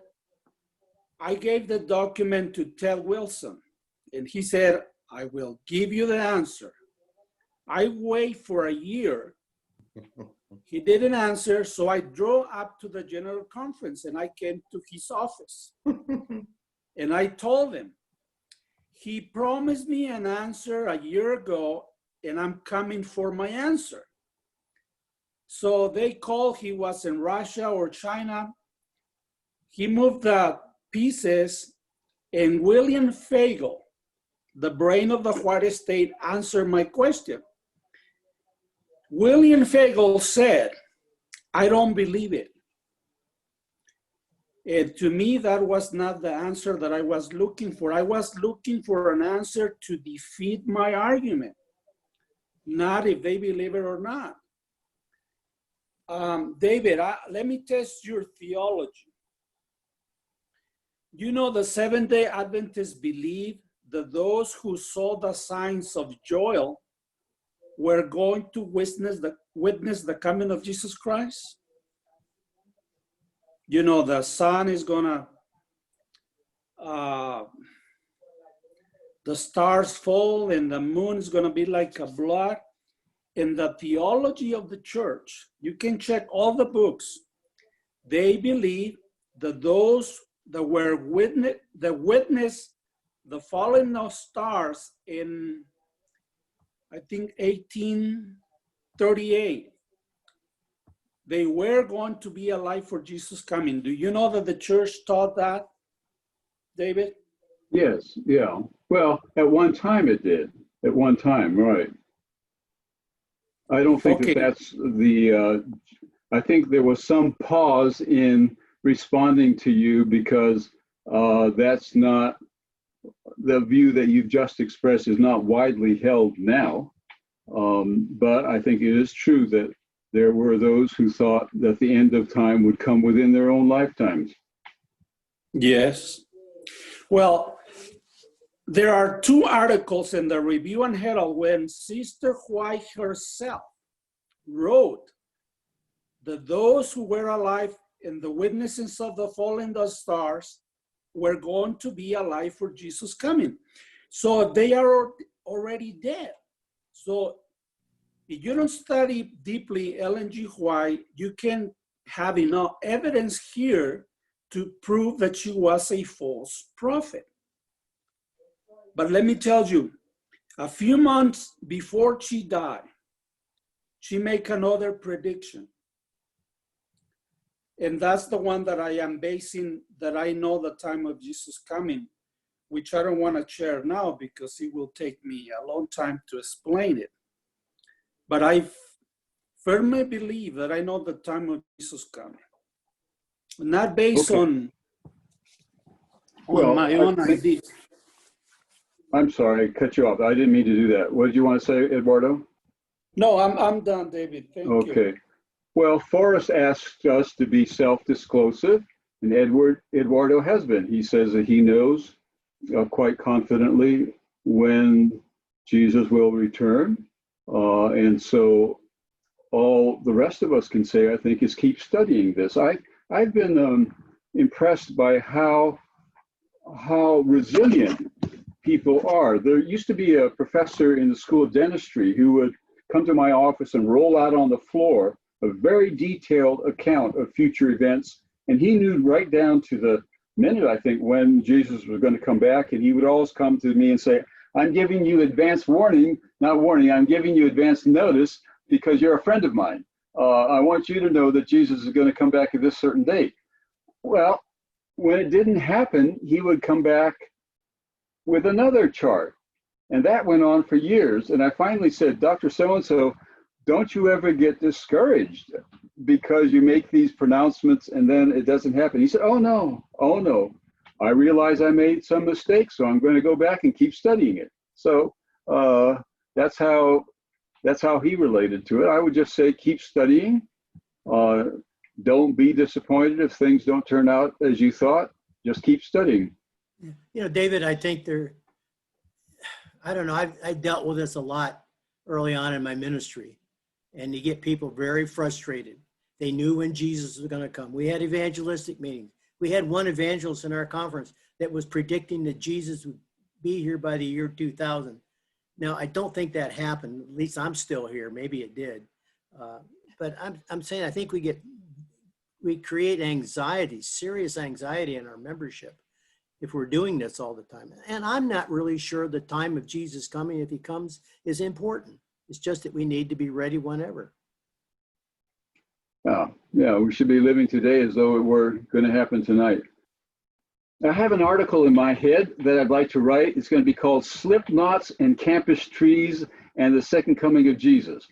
I gave the document to Ted Wilson, and he said, I will give you the answer. I wait for a year. He didn't answer, so I drove up to the general conference and I came to his office. And I told him, he promised me an answer a year ago, and I'm coming for my answer. So they called, he was in Russia or China. He moved the pieces, and William Fagel, the brain of the Juarez State, answered my question. William Fagel said, I don't believe it. And to me, that was not the answer that I was looking for. I was looking for an answer to defeat my argument, not if they believe it or not. David, let me test your theology. You know, the Seventh-day Adventists believe that those who saw the signs of Joel were going to witness the coming of Jesus Christ. You know, the sun is gonna, the stars fall and the moon is gonna be like a blood. In the theology of the church, you can check all the books. They believe that those that were witness the falling of stars in, I think, 1838, they were going to be alive for Jesus coming. Do you know that the church taught that, David? Yes, yeah. Well, at one time it did. At one time, right. I don't think Okay. that's the, I think there was some pause in responding to you because that's not, the view that you've just expressed is not widely held now. But I think it is true that there were those who thought that the end of time would come within their own lifetimes. Yes. Well, there are two articles in the Review and Herald when Sister White herself wrote that those who were alive in the witnesses of the falling of stars were going to be alive for Jesus coming. So they are already dead. So if you don't study deeply Ellen G. White, you can have enough evidence here to prove that she was a false prophet. But let me tell you, a few months before she died, she made another prediction. And that's the one that I am basing, that I know the time of Jesus coming, which I don't want to share now because it will take me a long time to explain it. But I firmly believe that I know the time of Jesus coming. Not based on my own ideas. I'm sorry, I cut you off. I didn't mean to do that. What did you want to say, Eduardo? No, I'm done, David. Thank you. Okay. Well, Forrest asked us to be self-disclosive, and Eduardo has been. He says that he knows quite confidently when Jesus will return. And so all the rest of us can say, I think, is keep studying this. I've been impressed by how resilient people are. There used to be a professor in the School of Dentistry who would come to my office and roll out on the floor a very detailed account of future events. And he knew right down to the minute, I think, when Jesus was going to come back. And he would always come to me and say, I'm giving you advance warning, not warning, I'm giving you advance notice because you're a friend of mine. I want you to know that Jesus is going to come back at this certain date. Well, when it didn't happen, he would come back with another chart. And that went on for years. And I finally said, Dr. So-and-so, don't you ever get discouraged because you make these pronouncements and then it doesn't happen. He said, oh no, I realize I made some mistakes, so I'm going to go back and keep studying it. So that's how he related to it. I would just say keep studying. Don't be disappointed if things don't turn out as you thought. Just keep studying. You know, David, I think I don't know, I dealt with this a lot early on in my ministry, and you get people very frustrated. They knew when Jesus was going to come. We had evangelistic meetings. We had one evangelist in our conference that was predicting that Jesus would be here by the year 2000. Now, I don't think that happened. At least I'm still here. Maybe it did. But I'm saying I think we create anxiety, serious anxiety in our membership if we're doing this all the time. And I'm not really sure the time of Jesus coming, if he comes, is important. It's just that we need to be ready whenever. Yeah, we should be living today as though it were going to happen tonight. I have an article in my head that I'd like to write. It's going to be called Slip Knots and Campus Trees and the Second Coming of Jesus.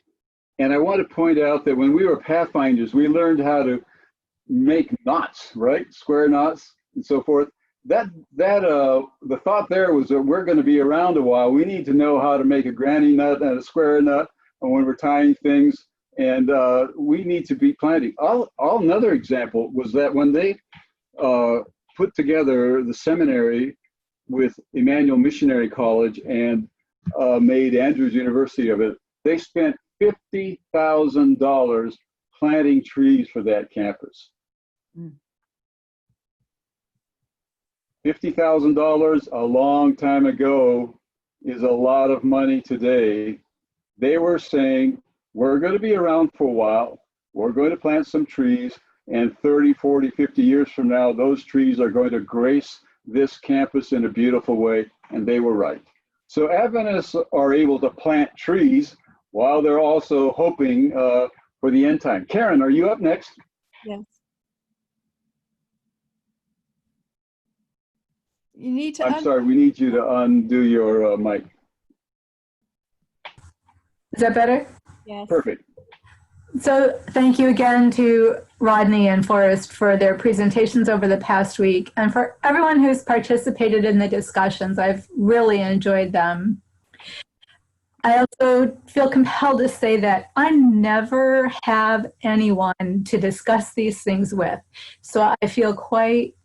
And I want to point out that when we were Pathfinders, we learned how to make knots, right? Square knots and so forth. The thought there was that we're going to be around a while. We need to know how to make a granny nut and a square nut when we're tying things. And we need to be planting. Another example was that when they put together the seminary with Emmanuel Missionary College and made Andrews University of it, they spent $50,000 planting trees for that campus. $50,000 a long time ago is a lot of money today. They were saying, we're going to be around for a while. We're going to plant some trees, and 30, 40, 50 years from now, those trees are going to grace this campus in a beautiful way, and they were right. So Adventists are able to plant trees while they're also hoping for the end time. Karen, are you up next? Yes. You need to. I'm sorry, we need you to undo your mic. Is that better? Yes. Perfect. So thank you again to Rodney and Forrest for their presentations over the past week, and for everyone who's participated in the discussions. I've really enjoyed them. I also feel compelled to say that I never have anyone to discuss these things with. So I feel quite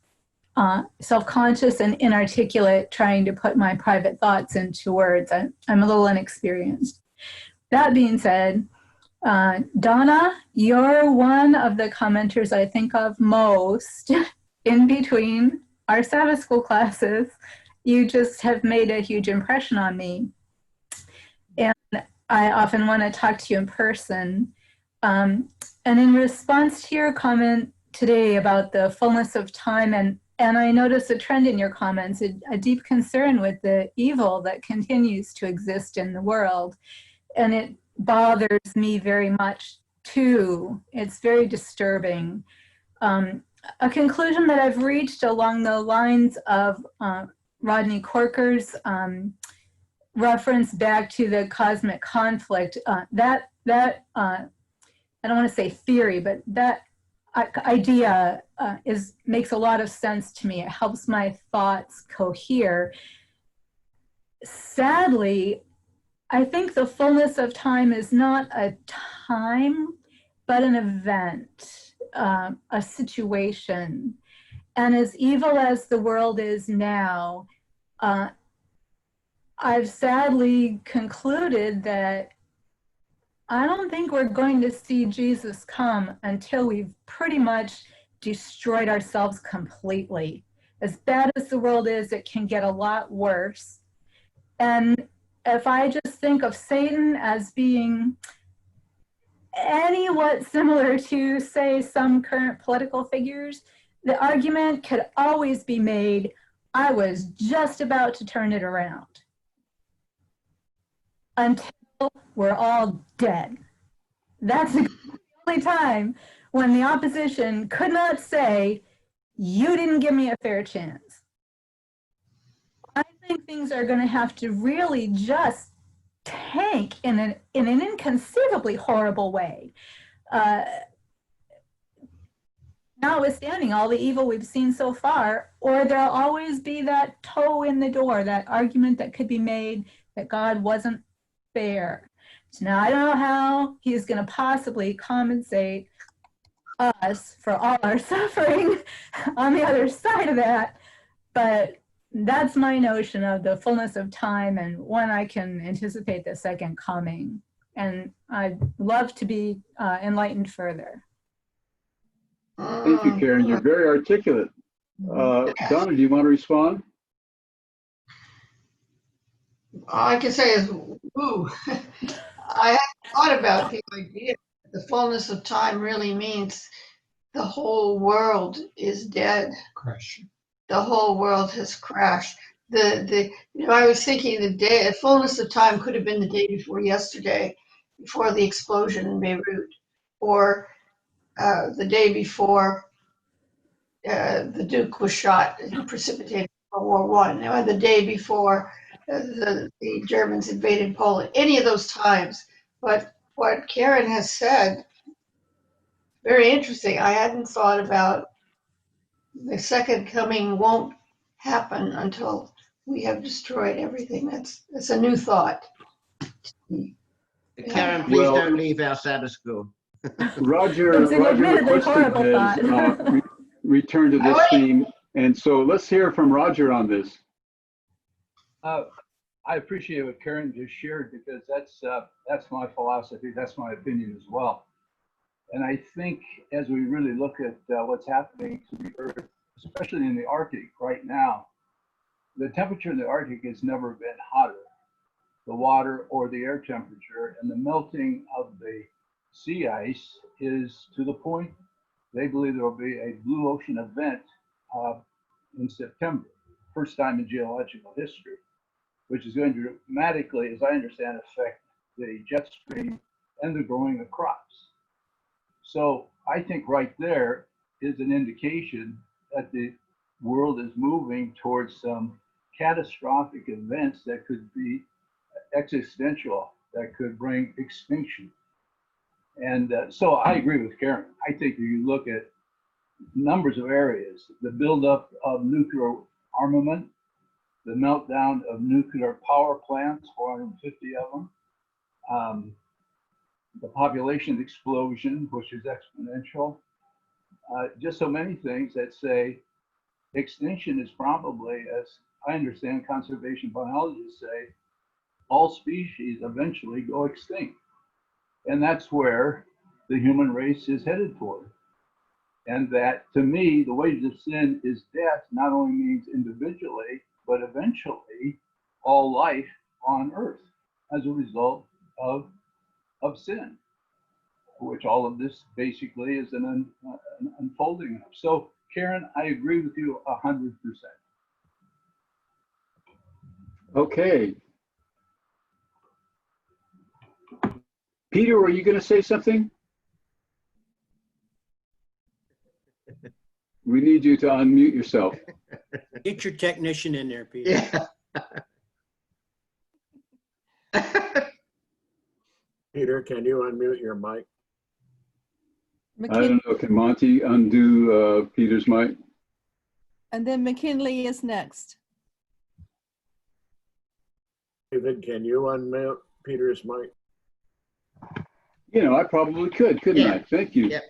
self-conscious and inarticulate trying to put my private thoughts into words. I'm a little inexperienced. That being said, Donna, you're one of the commenters I think of most in between our Sabbath school classes. You just have made a huge impression on me. And I often want to talk to you in person. And in response to your comment today about the fullness of time, and I notice a trend in your comments, a deep concern with the evil that continues to exist in the world. And it bothers me very much too. It's very disturbing. A conclusion that I've reached along the lines of Rodney Corker's reference back to the cosmic conflict, I don't want to say theory, but that idea makes a lot of sense to me. It helps my thoughts cohere. Sadly, I think the fullness of time is not a time, but an event, a situation. And as evil as the world is now, I've sadly concluded that I don't think we're going to see Jesus come until we've pretty much destroyed ourselves completely. As bad as the world is, it can get a lot worse. And if I just think of Satan as being anywhat similar to, say, some current political figures, the argument could always be made, I was just about to turn it around. Until we're all dead. That's the only time when the opposition could not say, you didn't give me a fair chance. I think things are going to have to really just tank in an inconceivably horrible way. notwithstanding all the evil we've seen so far, or there'll always be that toe in the door, that argument that could be made that God wasn't fair. So now I don't know how he's going to possibly compensate us for all our suffering on the other side of that, but that's my notion of the fullness of time and when I can anticipate the second coming. And I'd love to be enlightened further. Thank you, Karen. You're very articulate. Donna, do you want to respond? All I can say is, ooh, I hadn't thought about the idea that the fullness of time really means the whole world is dead. Crash. The whole world has crashed. You know, I was thinking the fullness of time could have been the day before yesterday, before the explosion in Beirut, or the day before the Duke was shot and precipitated World War I, or the day before the Germans invaded Poland, any of those times. But what Karen has said, very interesting. I hadn't thought about the second coming won't happen until we have destroyed everything. That's a new thought. Karen, please don't leave our Sabbath school. Roger requested has returned to this theme, and so let's hear from Roger on this. I appreciate what Karen just shared, because that's my philosophy, that's my opinion as well. And I think as we really look at what's happening to the Earth, especially in the Arctic right now, the temperature in the Arctic has never been hotter. The water or the air temperature and the melting of the sea ice is to the point they believe there will be a blue ocean event in September, first time in geological history, which is going to dramatically, as I understand, affect the jet stream and the growing of crops. So I think right there is an indication that the world is moving towards some catastrophic events that could be existential, that could bring extinction. And so I agree with Karen. I think if you look at numbers of areas, the buildup of nuclear armament, the meltdown of nuclear power plants, 450 of them, the population explosion, which is exponential, just so many things that say extinction is probably, as I understand conservation biologists say, all species eventually go extinct. And that's where the human race is headed toward. And that, to me, the wages of sin is death, not only means individually, but eventually all life on earth as a result of sin, which all of this basically is an unfolding of. So, Karen, I agree with you 100%. Okay. Peter, were you going to say something? We need you to unmute yourself. Get your technician in there, Peter. Yeah. Peter, can you unmute your mic? I don't know. Can Monty undo Peter's mic? And then McKinley is next. David, can you unmute Peter's mic? You know, I probably could, couldn't I? Thank you. Yeah.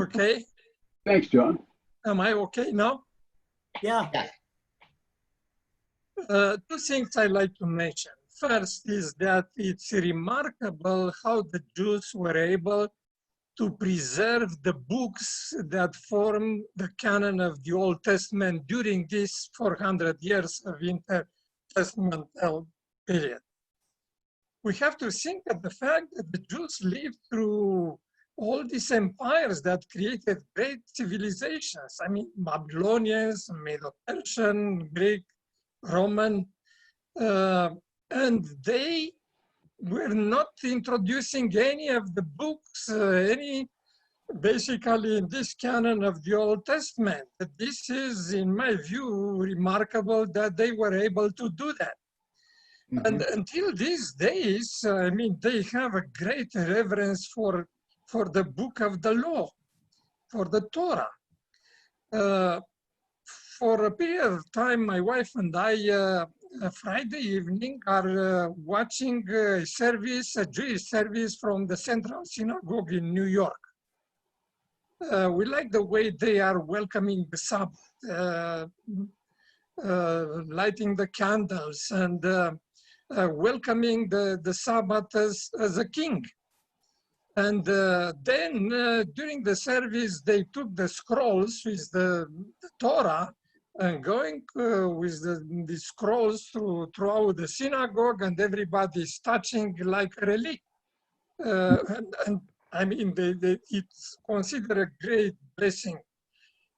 Okay. Thanks, John. Am I okay now? Yeah. Two things I like to mention. First is that it's remarkable how the Jews were able to preserve the books that form the canon of the Old Testament during this 400 years of intertestamental period. We have to think of the fact that the Jews lived through all these empires that created great civilizations. I mean, Babylonians, Medo-Persian, Greek, Roman, and they were not introducing any of the books, basically in this canon of the Old Testament. This is, in my view, remarkable that they were able to do that. Mm-hmm. And until these days, I mean, they have a great reverence for the book of the law, for the Torah. For a period of time, my wife and I, Friday evening, are watching a Jewish service from the Central Synagogue in New York. We like the way they are welcoming the Sabbath, lighting the candles and welcoming the Sabbath as a king. And then during the service, they took the scrolls with the Torah and going with the scrolls throughout the synagogue, and everybody is touching like a relic. And I mean, it's considered a great blessing.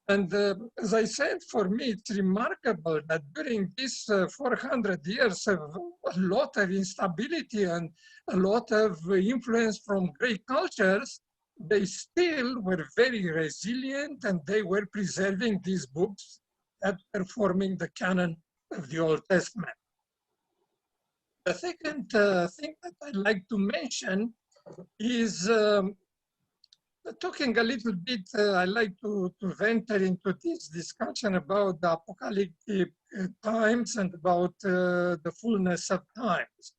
And as I said, for me, it's remarkable that during these 400 years of a lot of instability and a lot of influence from great cultures, they still were very resilient and they were preserving these books that were forming the canon of the Old Testament. The second thing that I'd like to mention is talking a little bit, I like to venture into this discussion about the apocalyptic times and about the fullness of times.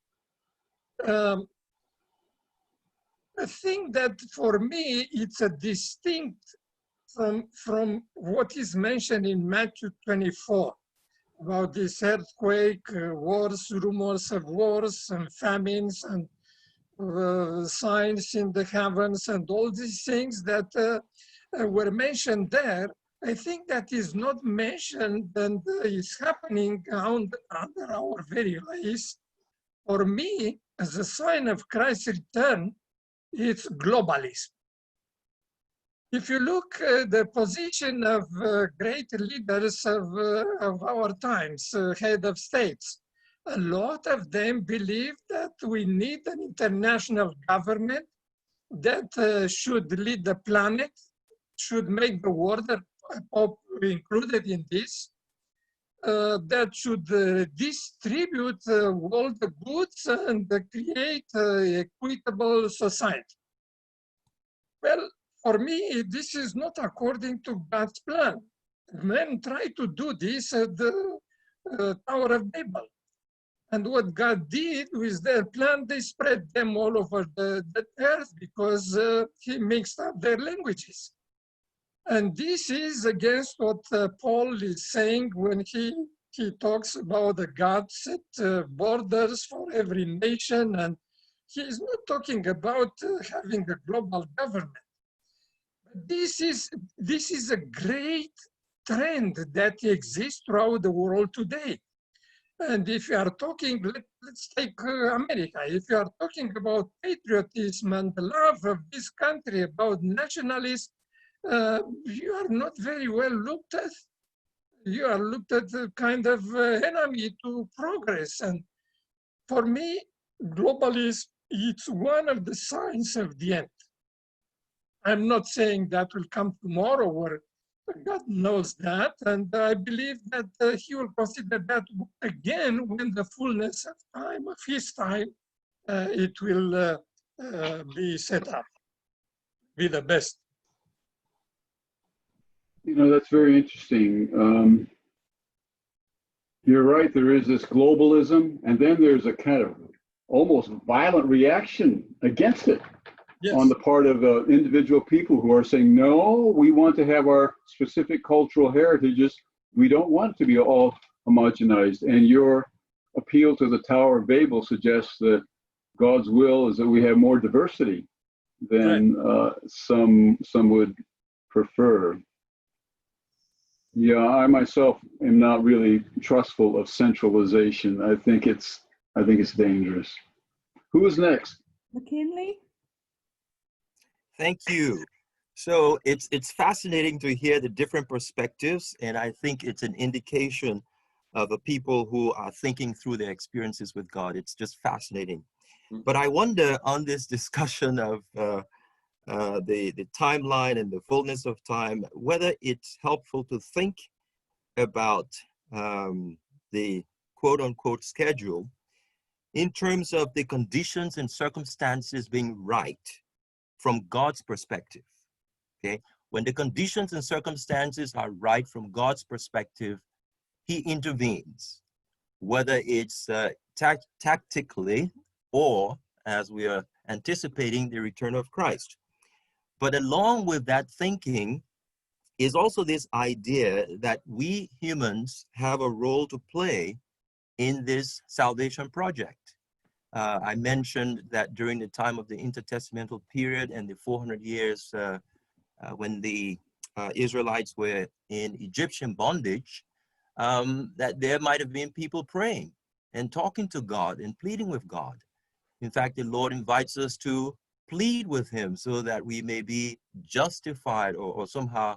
I think that for me, it's a distinct from what is mentioned in Matthew 24 about this earthquake, wars, rumors of wars and famines and signs in the heavens and all these things that were mentioned there. I think that is not mentioned and is happening under our very eyes. For me, as a sign of Christ's return, it's globalism. If you look at the position of great leaders of our times, head of states, a lot of them believe that we need an international government that should lead the planet, should make the world included in this, that should distribute all the goods and create an equitable society. Well, for me, this is not according to God's plan. Men try to do this at the Tower of Babel. And what God did with their plan, they spread them all over the earth because he mixed up their languages. And this is against what Paul is saying when he talks about the God set borders for every nation. And he is not talking about having a global government. This is a great trend that exists throughout the world today. And if you are talking, let's take America, if you are talking about patriotism and the love of this country, about nationalism, you are not very well looked at. You are looked at a kind of enemy to progress. And for me, globalism, it's one of the signs of the end. I'm not saying that will come tomorrow or God knows that, and I believe that he will consider that again when the fullness of time, of his time, it will be set up, be the best. You know, that's very interesting. You're right, there is this globalism, and then there's a kind of almost violent reaction against it. Yes. On the part of individual people who are saying, no, we want to have our specific cultural heritages. We don't want to be all homogenized. And your appeal to the Tower of Babel suggests that God's will is that we have more diversity than some would prefer. Yeah, I myself am not really trustful of centralization. I think it's dangerous. Who is next? McKinley? Thank you. So it's fascinating to hear the different perspectives, and I think it's an indication of the people who are thinking through their experiences with God. It's just fascinating. But I wonder on this discussion of the timeline and the fullness of time, whether it's helpful to think about the quote-unquote schedule in terms of the conditions and circumstances being right from God's perspective, okay? when the conditions and circumstances are right from God's perspective, he intervenes, whether it's tactically or, as we are anticipating, the return of Christ. But along with that thinking is also this idea that we humans have a role to play in this salvation project. I mentioned that during the time of the intertestamental period and the 400 years when the Israelites were in Egyptian bondage, that there might have been people praying and talking to God and pleading with God. In fact, the Lord invites us to plead with him so that we may be justified or somehow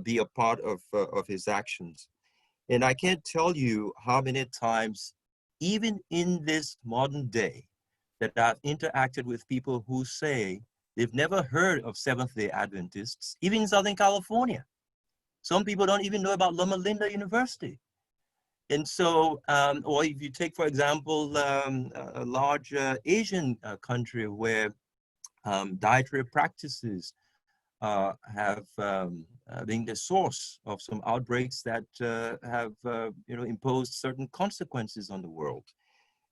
be a part of his actions. And I can't tell you how many times, even in this modern day, that I've interacted with people who say they've never heard of Seventh-day Adventists, even in Southern California. Some people don't even know about Loma University. And so, or if you take, for example, a large Asian country where dietary practices have been the source of some outbreaks that have imposed certain consequences on the world.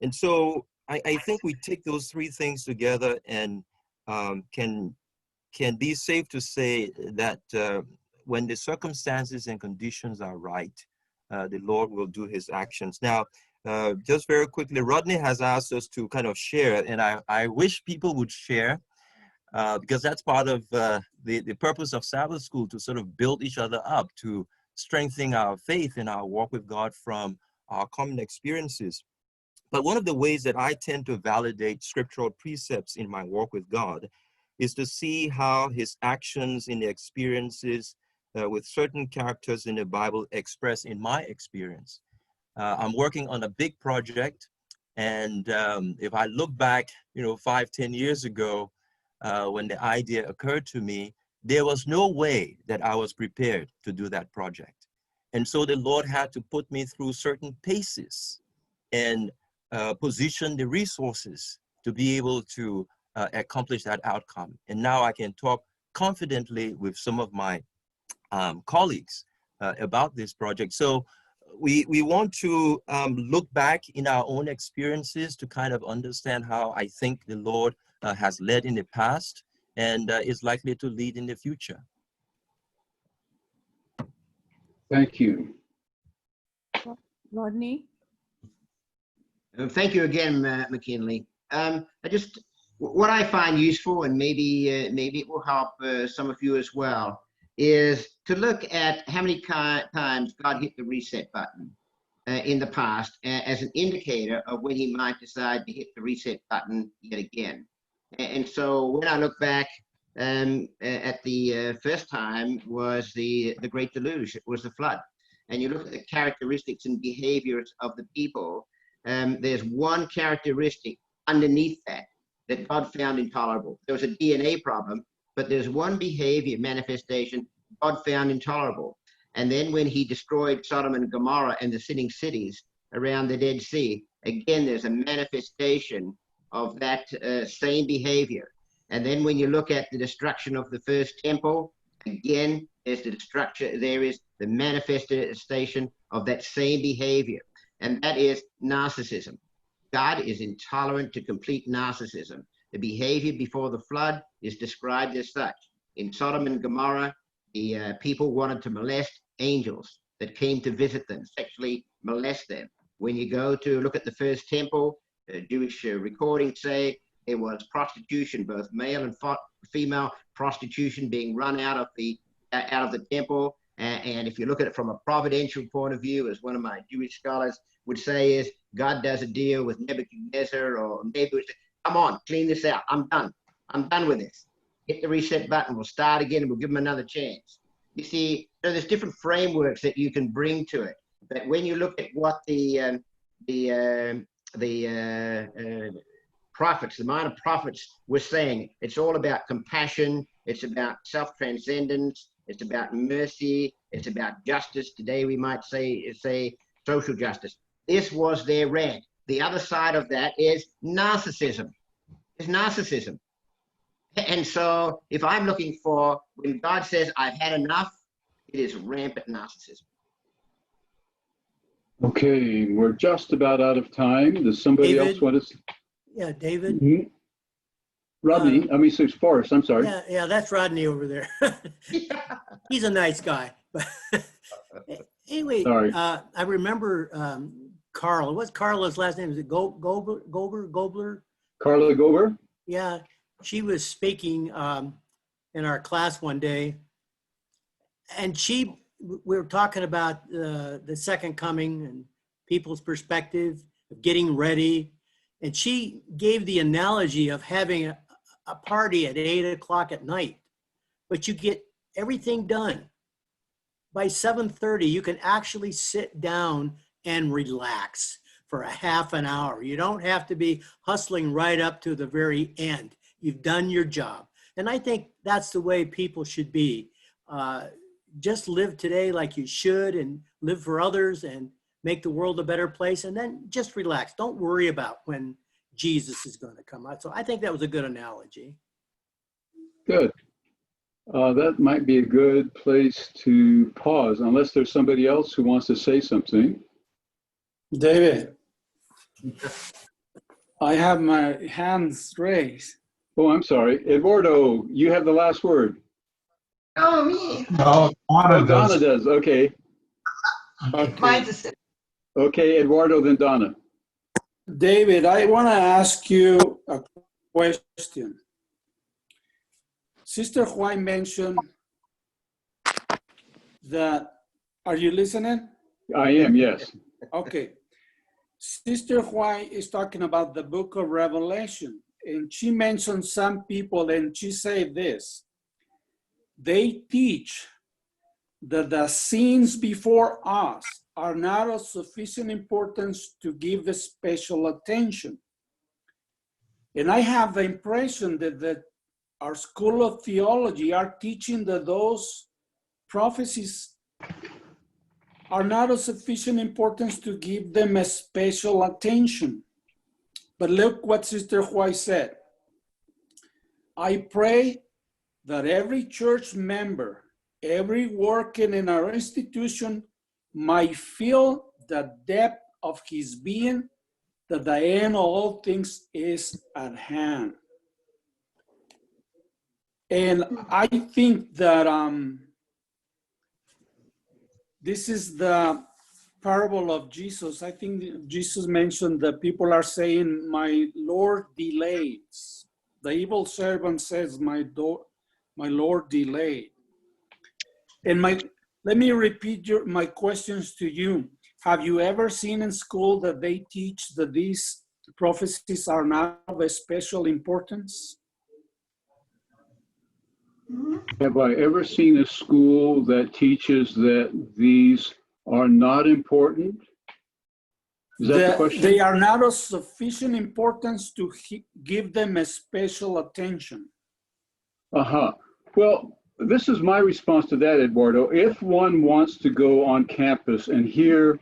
And so I think we take those three things together and can be safe to say that when the circumstances and conditions are right, the Lord will do his actions. Now, just very quickly, Rodney has asked us to kind of share, and I wish people would share, because that's part of the purpose of Sabbath School, to sort of build each other up, to strengthen our faith in our walk with God from our common experiences. But one of the ways that I tend to validate scriptural precepts in my walk with God is to see how his actions in the experiences with certain characters in the Bible express in my experience. I'm working on a big project, and if I look back, 5-10 years ago, when the idea occurred to me, there was no way that I was prepared to do that project. And so the Lord had to put me through certain paces and position the resources to be able to accomplish that outcome. And now I can talk confidently with some of my colleagues about this project. So we want to look back in our own experiences to kind of understand how I think the Lord has led in the past and is likely to lead in the future. Thank you. Rodney? Thank you again, McKinley. What I find useful, and maybe it will help some of you as well, is to look at how many times God hit the reset button in the past as an indicator of when he might decide to hit the reset button yet again. And so when I look back at the first time was the Great Deluge, it was the flood. And you look at the characteristics and behaviors of the people, there's one characteristic underneath that God found intolerable. There was a DNA problem, but there's one behavior manifestation God found intolerable. And then when he destroyed Sodom and Gomorrah and the sinning cities around the Dead Sea, again, there's a manifestation of that same behavior. And then when you look at the destruction of the first temple, again, there's the destruction, there is the manifestation of that same behavior. And that is narcissism. God is intolerant to complete narcissism. The behavior before the flood is described as such. In Sodom and Gomorrah, the people wanted to molest angels that came to visit them, sexually molest them. When you go to look at the first temple, Jewish recordings say there was prostitution, both male and female prostitution being run out of the temple. And if you look at it from a providential point of view, as one of my Jewish scholars would say, is God does a deal with Nebuchadnezzar or Nebuchadnezzar. Come on, clean this out. I'm done. I'm done with this. Hit the reset button. We'll start again and we'll give them another chance. You see, so there's different frameworks that you can bring to it. But when you look at what the prophets, the minor prophets were saying, it's all about compassion. It's about self-transcendence. It's about mercy. It's about justice. Today we might say social justice. This was their red. The other side of that is narcissism. It's narcissism. And so if I'm looking for, when God says, I've had enough, it is rampant narcissism. Okay, we're just about out of time. Does somebody David? else want to? Yeah, David. Mhm. Rodney, I mean, so it's Forrest, I'm sorry. Yeah, that's Rodney over there. He's a nice guy. Anyway, Sorry. I remember Carl. What's Carla's last name? Is it Gobler? Carla Gober? Yeah, she was speaking in our class one day, and we were talking about the second coming and people's perspective of getting ready, and she gave the analogy of having a party at 8 o'clock at night, but you get everything done. By 7:30, you can actually sit down and relax for a half an hour. You don't have to be hustling right up to the very end. You've done your job. And I think that's the way people should be. Just live today like you should and live for others and make the world a better place. And then just relax. Don't worry about when Jesus is going to come out. So I think that was a good analogy. Good. That might be a good place to pause, unless there's somebody else who wants to say something. David, I have my hands raised. Oh, I'm sorry. Eduardo, you have the last word. Oh, me. No, Donna does. Donna does. Okay. Mine's a Okay, Eduardo, then Donna. David, I want to ask you a question. Sister Juan mentioned that, are you listening? I am, yes. Okay. Sister Juan is talking about the book of Revelation, and she mentioned some people, and she said this: they teach that the scenes before us are not of sufficient importance to give the special attention. And I have the impression that our School of Theology are teaching that those prophecies are not of sufficient importance to give them a special attention. But look what Sister White said. I pray that every church member, every working in our institution might feel the depth of his being, that the end of all things is at hand. And I think that this is the parable of Jesus. I think Jesus mentioned that people are saying, my Lord delays. The evil servant says, my Lord delayed. And let me repeat my questions to you. Have you ever seen in school that they teach that these prophecies are not of a special importance? Have I ever seen a school that teaches that these are not important? Is that the question? They are not of sufficient importance to give them a special attention. Well, this is my response to that, Eduardo. If one wants to go on campus and hear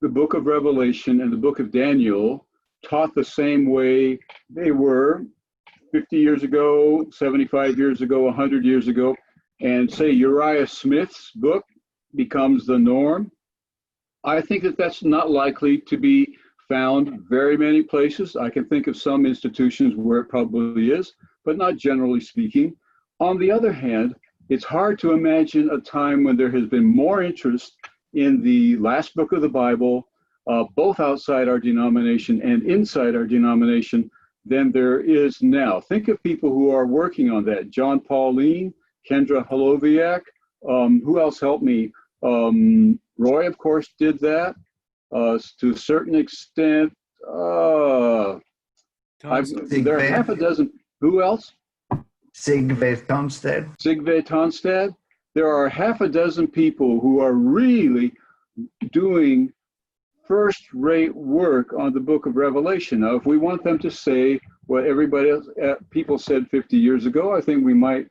the book of Revelation and the book of Daniel taught the same way they were 50 years ago, 75 years ago, 100 years ago, and say Uriah Smith's book becomes the norm, I think that that's not likely to be found very many places. I can think of some institutions where it probably is, but not generally speaking. On the other hand, it's hard to imagine a time when there has been more interest in the last book of the Bible, both outside our denomination and inside our denomination, than there is now. Think of people who are working on that. John Pauline, Kendra Holoviak, who else helped me? Roy, of course, did that to a certain extent. There are half a dozen. Who else? Sigve Tonstad. Sigve Tonstad. There are half a dozen people who are really doing first-rate work on the book of Revelation. Now, if we want them to say what everybody else, people said 50 years ago, I think we might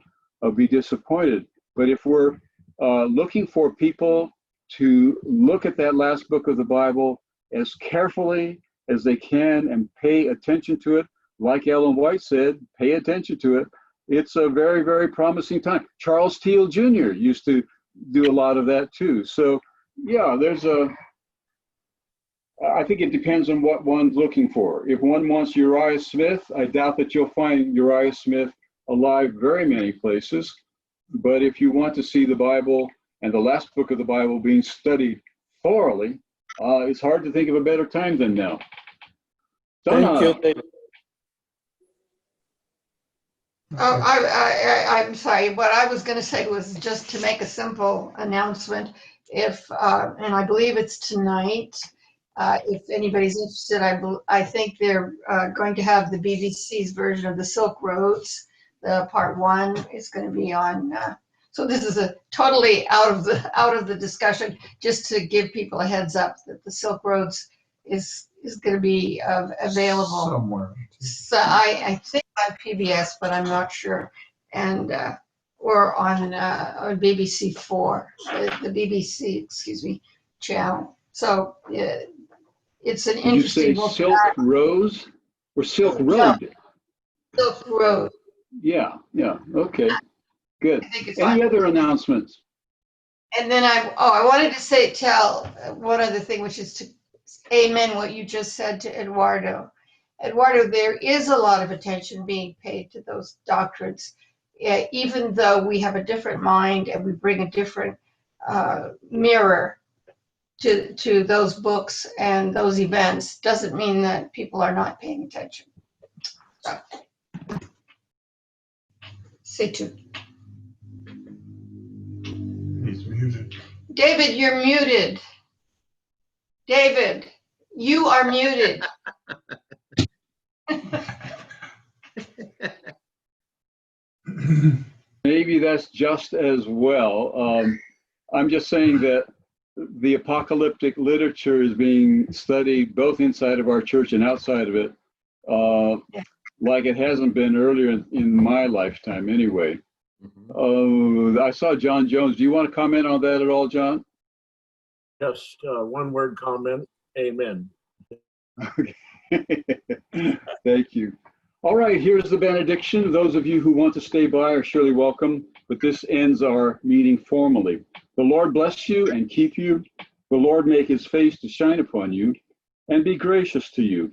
be disappointed. But if we're looking for people to look at that last book of the Bible as carefully as they can and pay attention to it, like Ellen White said, pay attention to it, it's a very, very promising time. Charles Teal Jr. used to do a lot of that too. So yeah, I think it depends on what one's looking for. If one wants Uriah Smith, I doubt that you'll find Uriah Smith alive very many places. But if you want to see the Bible and the last book of the Bible being studied thoroughly, it's hard to think of a better time than now. Thank you, David. Oh, I'm sorry. What I was going to say was just to make a simple announcement. If and I believe it's tonight. If anybody's interested, I think they're going to have the BBC's version of the Silk Roads. The part 1 is going to be on. So this is a totally out of the discussion. Just to give people a heads up that the Silk Roads is going to be available somewhere. So I think on PBS, but I'm not sure, and or on BBC4, the BBC, channel. So it's an Did you interesting say book. Silk Rose or Silk Road? No, Silk Road. Yeah, okay, good. I think it's Any on. other announcements? And then I wanted to tell one other thing, which is to amen what you just said to Eduardo. Eduardo, there is a lot of attention being paid to those doctrines, even though we have a different mind and we bring a different mirror to those books and those events. Doesn't mean that people are not paying attention. So, say two. He's muted. David, you're muted. David, you are muted. Maybe that's just as well. I'm just saying that the apocalyptic literature is being studied both inside of our church and outside of it, like it hasn't been earlier in my lifetime anyway. I saw John Jones. Do you want to comment on that at all, John? Just one word comment, amen. Okay. Thank you. All right, here's the benediction. Those of you who want to stay by are surely welcome, but this ends our meeting formally. The Lord bless you and keep you. The Lord make his face to shine upon you and be gracious to you.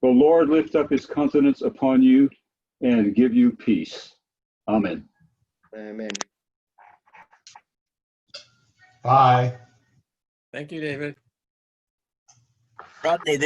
The Lord lift up his countenance upon you and give you peace. Amen. Amen. Bye. Thank you, David. Rodney, there